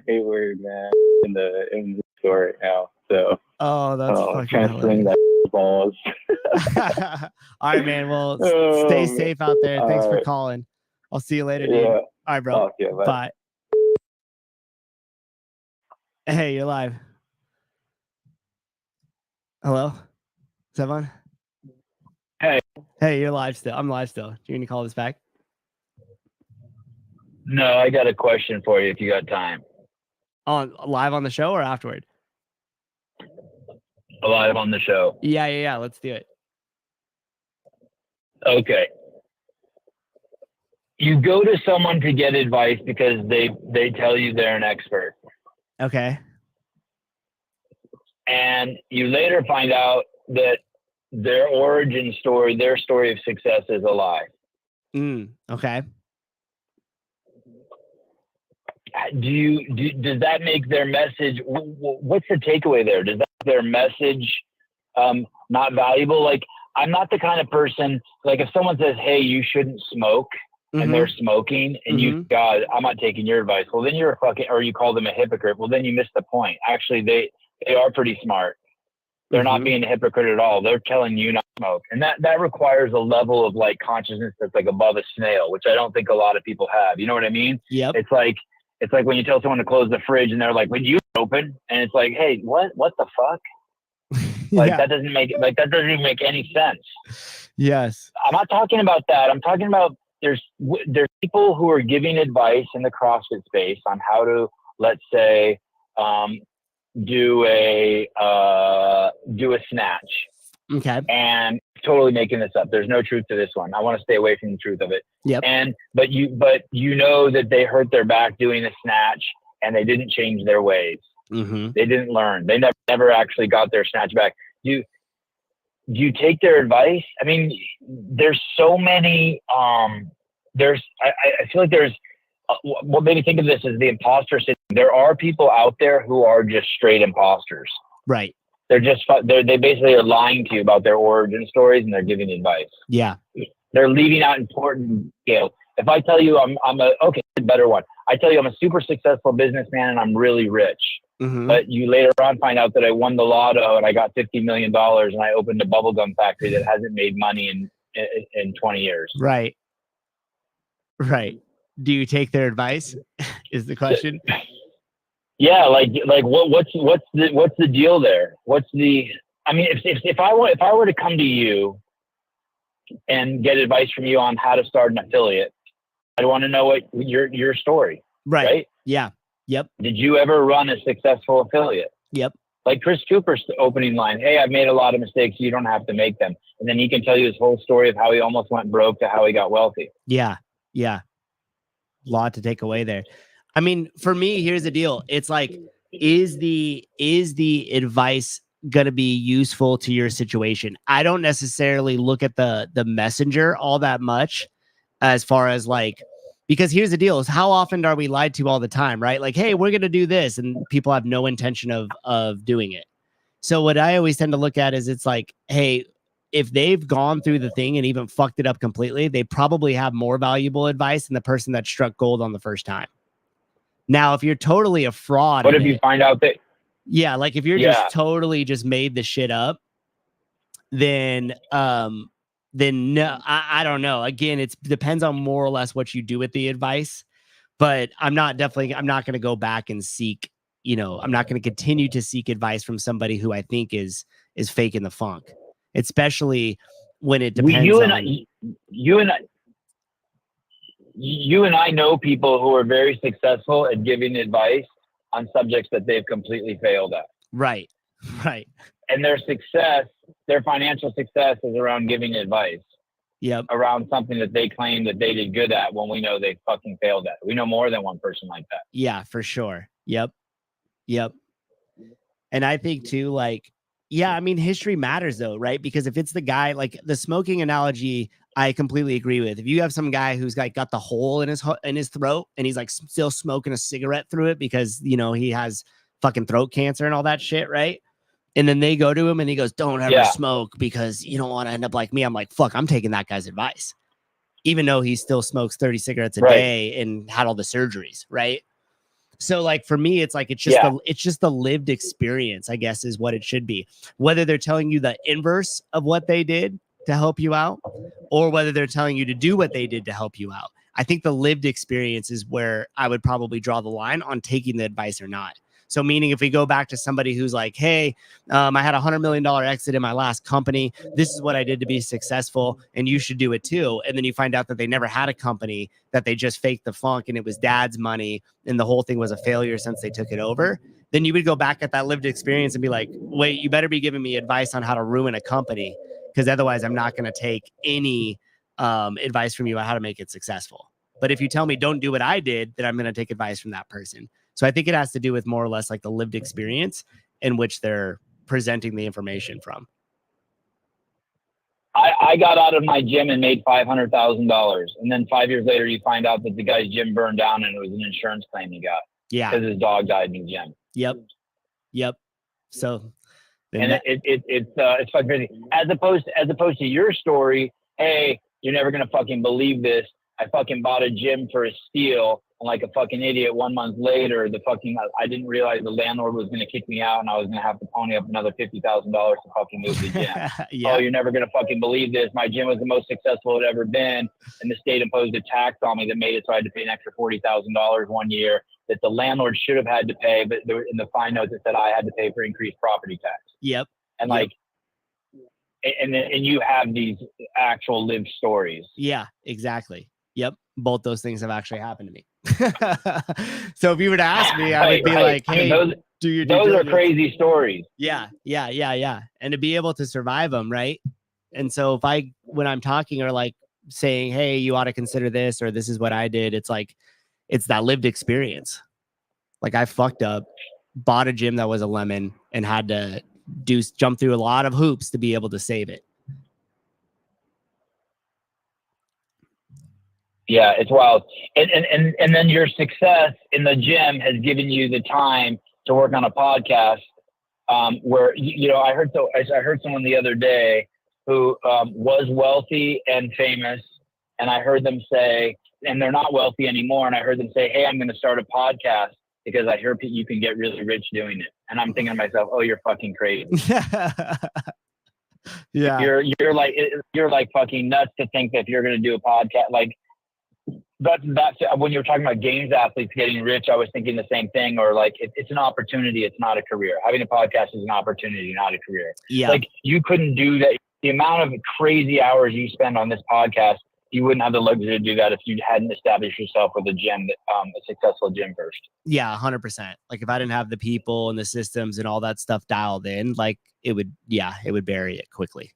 Hayward, man. In the store right now. So. Oh, that's fucking trying to swing that balls. All right, man. Well, stay safe out there. Thanks for calling. I'll see you later, dude. Yeah. All right, bro. Yeah, bye. Hey, you're live. Hello? Is that on? Hey, you're live still. I'm live still. Do you need to call this back? No, I got a question for you if you got time. Live on the show or afterward? Live on the show. Yeah. Let's do it. Okay. You go to someone to get advice because they tell you they're an expert. Okay. And you later find out that their origin story, their story of success is a lie. Okay. Does that make their message, what's the takeaway there? Does that make their message not valuable? Like, I'm not the kind of person, like if someone says, hey, you shouldn't smoke, and they're smoking, and you, God, I'm not taking your advice. Well, then you're a fucking, or you call them a hypocrite. Well, then you miss the point. Actually, they are pretty smart. They're not being a hypocrite at all. They're telling you not to smoke. And that requires a level of like consciousness that's like above a snail, which I don't think a lot of people have. You know what I mean? Yep. It's like when you tell someone to close the fridge and they're like, would you open? And it's like, hey, what the fuck? Like that doesn't even make any sense. Yes. I'm not talking about that. I'm talking about there's people who are giving advice in the CrossFit space on how to, let's say, do a snatch. Okay. And totally making this up. There's no truth to this one. I want to stay away from the truth of it. Yep. But you know that they hurt their back doing a snatch and they didn't change their ways. They didn't learn. They never actually got their snatch back. Do you take their advice? I mean, there's so many, I feel like there's, what made me think of this is the imposter syndrome. There are people out there who are just straight imposters. Right. They basically are lying to you about their origin stories and they're giving advice. Yeah. They're leaving out important details. If I tell you a better one. I tell you I'm a super successful businessman and I'm really rich. But you later on find out that I won the lotto and I got $50 million and I opened a bubblegum factory that hasn't made money in 20 years. Right. Right. Do you take their advice? Is the question. Yeah, like what's the deal there? I mean, if I were to come to you and get advice from you on how to start an affiliate, I'd want to know what your story. Right? Yeah. Yep. Did you ever run a successful affiliate? Yep. Like Chris Cooper's opening line, hey, I've made a lot of mistakes. You don't have to make them. And then he can tell you his whole story of how he almost went broke to how he got wealthy. Yeah. Yeah. Lot to take away there. I mean, for me, here's the deal. It's like, is the advice going to be useful to your situation? I don't necessarily look at the messenger all that much as far as like, because here's the deal is how often are we lied to all the time, right? Like, hey, we're going to do this. And people have no intention of doing it. So what I always tend to look at is it's like, hey, if they've gone through the thing and even fucked it up completely, they probably have more valuable advice than the person that struck gold on the first time. Now, if you're totally a fraud, What if you find out that? Yeah, like if you're just totally just made the shit up, then no, I don't know. Again, it depends on more or less what you do with the advice. But I'm not going to go back and seek, I'm not going to continue to seek advice from somebody who I think is faking the funk, especially when it depends you and I know people who are very successful at giving advice on subjects that they've completely failed at. Right. And their financial success is around giving advice. Yep. Around something that they claim that they did good at when we know they fucking failed at. We know more than one person like that. Yeah, for sure. Yep. And I think too, like, yeah, I mean, history matters though, right? Because if it's the guy, like the smoking analogy, I completely agree with. If you have some guy who's got the hole in his throat and he's like still smoking a cigarette through it because, he has fucking throat cancer and all that shit, right? And then they go to him and he goes, don't ever smoke because you don't want to end up like me. I'm like, fuck, I'm taking that guy's advice. Even though he still smokes 30 cigarettes a day and had all the surgeries, right? So like for me, it's like it's just the lived experience, I guess, is what it should be. Whether they're telling you the inverse of what they did to help you out, or whether they're telling you to do what they did to help you out. I think the lived experience is where I would probably draw the line on taking the advice or not. So meaning if we go back to somebody who's like, hey, I had $100 million exit in my last company. This is what I did to be successful. And you should do it too. And then you find out that they never had a company, that they just faked the funk and it was dad's money. And the whole thing was a failure since they took it over. Then you would go back at that lived experience and be like, wait, you better be giving me advice on how to ruin a company. Because otherwise I'm not going to take any advice from you on how to make it successful. But if you tell me don't do what I did, then I'm going to take advice from that person. So I think it has to do with more or less like the lived experience in which they're presenting the information from. I got out of my gym and made $500,000. And then 5 years later, you find out that the guy's gym burned down and it was an insurance claim he got. Yeah. Because his dog died in the gym. Yep. So. And it's fucking crazy. As opposed to your story, hey, you're never going to fucking believe this. I fucking bought a gym for a steal. And like a fucking idiot, 1 month later, I didn't realize the landlord was going to kick me out and I was going to have to pony up another $50,000 to fucking move the gym. Oh, you're never going to fucking believe this. My gym was the most successful it ever been. And the state imposed a tax on me that made it so I had to pay an extra $40,000 1 year that the landlord should have had to pay. But there, in the fine notes, it said I had to pay for increased property tax. Yep. And and you have these actual lived stories. Yeah, exactly. Yep. Both those things have actually happened to me. So if you were to ask me, I would be like, hey, those are crazy stories. Yeah. And to be able to survive them, right? And so when I'm talking or like saying, hey, you ought to consider this, or this is what I did, it's like, it's that lived experience. Like I fucked up, bought a gym that was a lemon and had to jump through a lot of hoops to be able to save it. Yeah, it's wild. And then your success in the gym has given you the time to work on a podcast where, I heard someone the other day who was wealthy and famous. And I heard them say, and they're not wealthy anymore. And I heard them say, hey, I'm going to start a podcast because I hear you can get really rich doing it. And I'm thinking to myself, oh, you're fucking crazy. Yeah. You're like fucking nuts to think that if you're going to do a podcast, like, that's when you were talking about games athletes getting rich, I was thinking the same thing. Or like, it's an opportunity. It's not a career. Having a podcast is an opportunity, not a career. Yeah. Like you couldn't do that. The amount of crazy hours you spend on this podcast, you wouldn't have the luxury to do that if you hadn't established yourself with a gym, a successful gym first. Yeah, 100%. Like if I didn't have the people and the systems and all that stuff dialed in, like it would bury it quickly.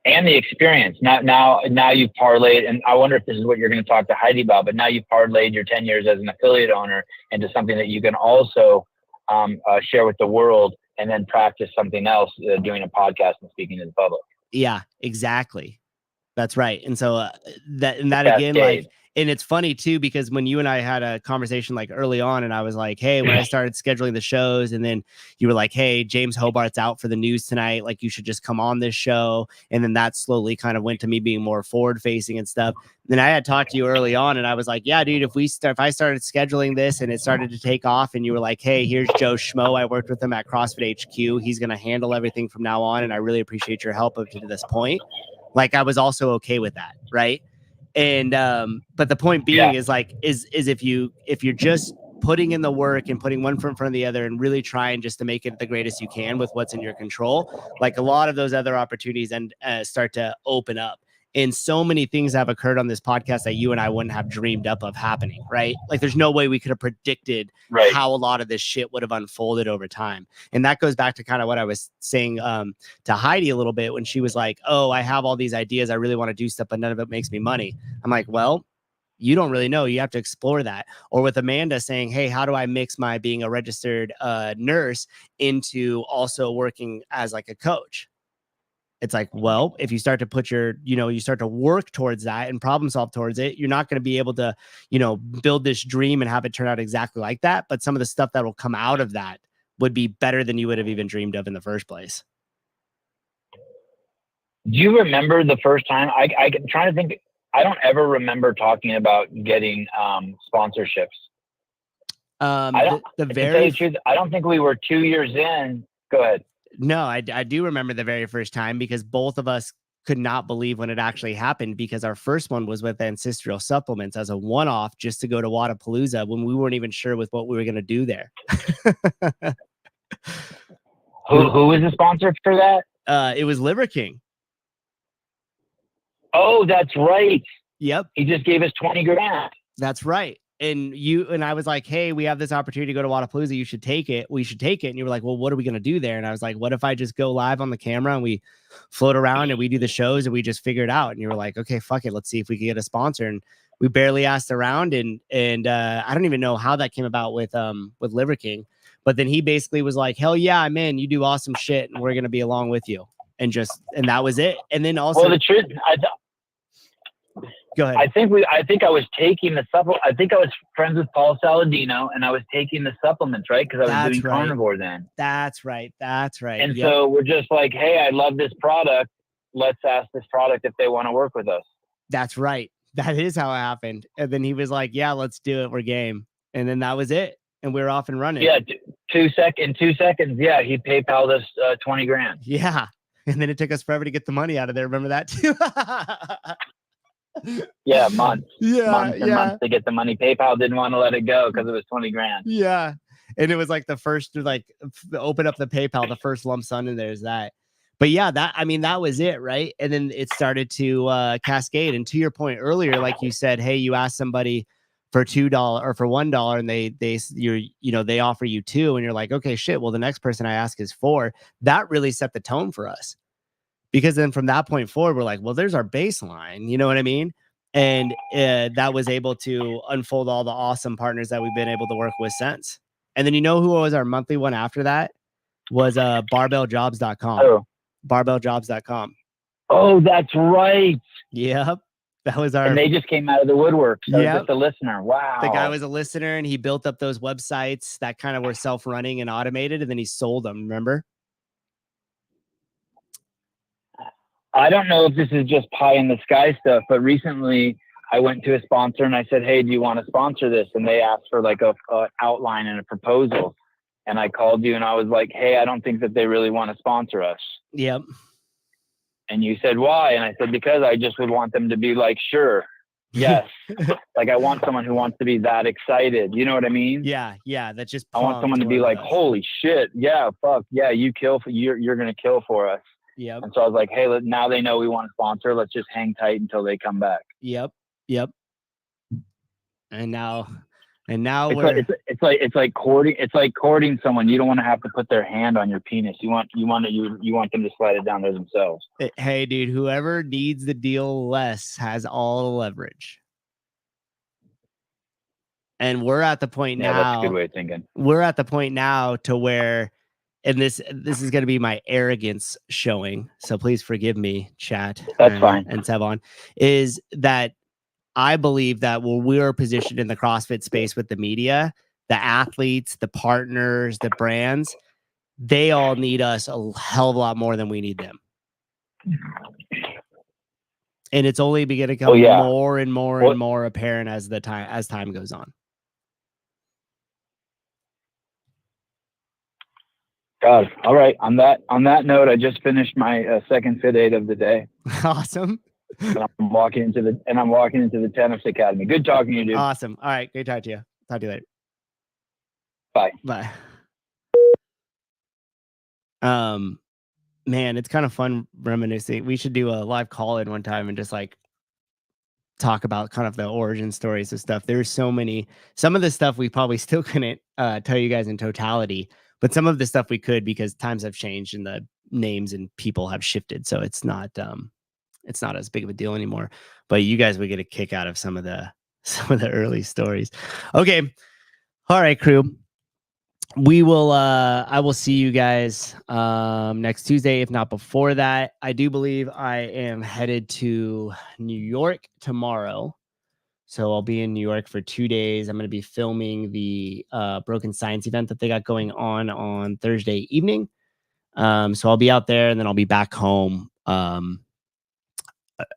And the experience. Now you've parlayed, and I wonder if this is what you're going to talk to Heidi about, but now you've parlayed your 10 years as an affiliate owner into something that you can also share with the world and then practice something else, doing a podcast and speaking to the public. Yeah, exactly. That's right. And so that again, like And it's funny too, because when you and I had a conversation like early on, and I was like, hey, when I started scheduling the shows, and then you were like, hey, James Hobart's out for the news tonight, like you should just come on this show. And then that slowly kind of went to me being more forward facing and stuff. Then I had talked to you early on, and I was like, yeah, dude, if I started scheduling this and it started to take off, and you were like, hey, here's Joe Schmo, I worked with him at CrossFit HQ, he's going to handle everything from now on, and I really appreciate your help up to this point. Like, I was also okay with that, right? And but the point being is like, is if you're just putting in the work and putting one foot in front of the other and really trying just to make it the greatest you can with what's in your control, like a lot of those other opportunities and start to open up. And so many things have occurred on this podcast that you and I wouldn't have dreamed up of happening, right? Like there's no way we could have predicted how a lot of this shit would have unfolded over time. And that goes back to kind of what I was saying to Heidi a little bit when she was like, oh, I have all these ideas, I really want to do stuff, but none of it makes me money. I'm like, well, you don't really know. You have to explore that. Or with Amanda saying, hey, how do I mix my being a registered nurse into also working as like a coach? It's like, well, if you start to put you start to work towards that and problem solve towards it, you're not going to be able to, build this dream and have it turn out exactly like that. But some of the stuff that will come out of that would be better than you would have even dreamed of in the first place. Do you remember the first time? I'm trying to think. I don't ever remember talking about getting sponsorships. I don't think we were 2 years in. Go ahead. No, I do remember the very first time, because both of us could not believe when it actually happened, because our first one was with Ancestral Supplements as a one-off just to go to Wadapalooza when we weren't even sure with what we were going to do there. Who was the sponsor for that? It was Liver King. Oh, that's right. Yep. He just gave us 20 grand. That's right. And I was like, hey, we have this opportunity to go to Wadapalooza. You should take it. We should take it. And you were like, well, what are we going to do there? And I was like, what if I just go live on the camera and we float around and we do the shows and we just figure it out? And you were like, okay, fuck it. Let's see if we can get a sponsor. And we barely asked around. And I don't even know how that came about with Liver King. But then he basically was like, hell yeah, I'm in. You do awesome shit. And we're going to be along with you. And that was it. And then also, well, the truth, go ahead. I think I was taking the supplement. I think I was friends with Paul Saladino, and I was taking the supplements, right? Because I was doing carnivore then. That's right. And so we're just like, hey, I love this product. Let's ask this product if they want to work with us. That's right. That is how it happened. And then he was like, yeah, let's do it. We're game. And then that was it. And we were off and running. Yeah. 2 seconds. Yeah. He PayPal'd us 20 grand. Yeah. And then it took us forever to get the money out of there. Remember that too? Yeah, months. Yeah, months to get the money. PayPal didn't want to let it go because it was 20 grand. Yeah. And it was like the first to like open up the PayPal, the first lump sum in there is that. But yeah, that was it, right? And then it started to cascade. And to your point earlier, like you said, hey, you ask somebody for $2 or for $1 and they offer you $2 and you're like, okay, shit. Well, the next person I ask is $4. That really set the tone for us. Because then from that point forward, we're like, well, there's our baseline. You know what I mean? And that was able to unfold all the awesome partners that we've been able to work with since. And then who was our monthly one after that? Was barbelljobs.com. Oh. Barbelljobs.com. Oh, that's right. Yep. That was our. And they just came out of the woodwork. So yep. Just a listener. Wow. The guy was a listener and he built up those websites that kind of were self-running and automated. And then he sold them. Remember? I don't know if this is just pie in the sky stuff, but recently I went to a sponsor and I said, hey, do you want to sponsor this? And they asked for like a outline and a proposal. And I called you and I was like, hey, I don't think that they really want to sponsor us. Yep. And you said, why? And I said, because I just would want them to be like, sure. Yes. Like I want someone who wants to be that excited. You know what I mean? Yeah. Yeah. That's just, I want someone to be like, holy shit. Yeah. Fuck. Yeah. You're going to kill for us. Yep. And so I was like, hey, now they know we want to sponsor. Let's just hang tight until they come back. Yep. And now it's like courting someone. You don't want to have to put their hand on your penis. You want them to slide it down there themselves. Hey, dude, whoever needs the deal less has all the leverage. And we're at the point now. That's a good way of thinking. We're at the point now to where. And this is going to be my arrogance showing. So please forgive me, chat. That's fine. And Sevon, is that I believe that when we're positioned in the CrossFit space with the media, the athletes, the partners, the brands, they all need us a hell of a lot more than we need them. And it's only going to become more and more and more apparent as time goes on. God. All right. On that note, I just finished my second Fit 8 of the day. Awesome. And I'm walking into the tennis academy. Good talking to you, dude. Awesome. All right. Great talking to you. Talk to you later. Bye. Bye. Man, it's kind of fun reminiscing. We should do a live call in one time and just like talk about kind of the origin stories of stuff. There's so many. Some of the stuff we probably still couldn't tell you guys in totality, but some of the stuff we could because times have changed and the names and people have shifted. So it's not as big of a deal anymore. But you guys would get a kick out of some of the early stories. Okay. All right, crew. We will I will see you guys next Tuesday, if not before that. I do believe I am headed to New York tomorrow. So I'll be in New York for 2 days. I'm going to be filming the Broken Science event that they got going on Thursday evening. So I'll be out there and then I'll be back home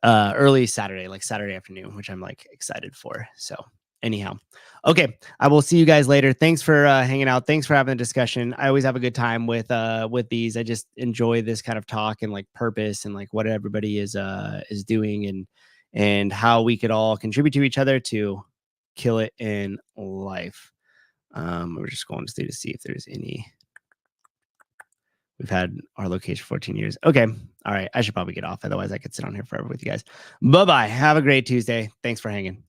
early Saturday, like Saturday afternoon, which I'm like excited for. So anyhow, okay, I will see you guys later. Thanks for hanging out. Thanks for having a discussion. I always have a good time with these. I just enjoy this kind of talk and like purpose and like what everybody is doing and how we could all contribute to each other to kill it in life. We're just going to see if there's any. We've had our location for 14 years. Okay. All right. I should probably get off. Otherwise, I could sit on here forever with you guys. Bye-bye. Have a great Tuesday. Thanks for hanging.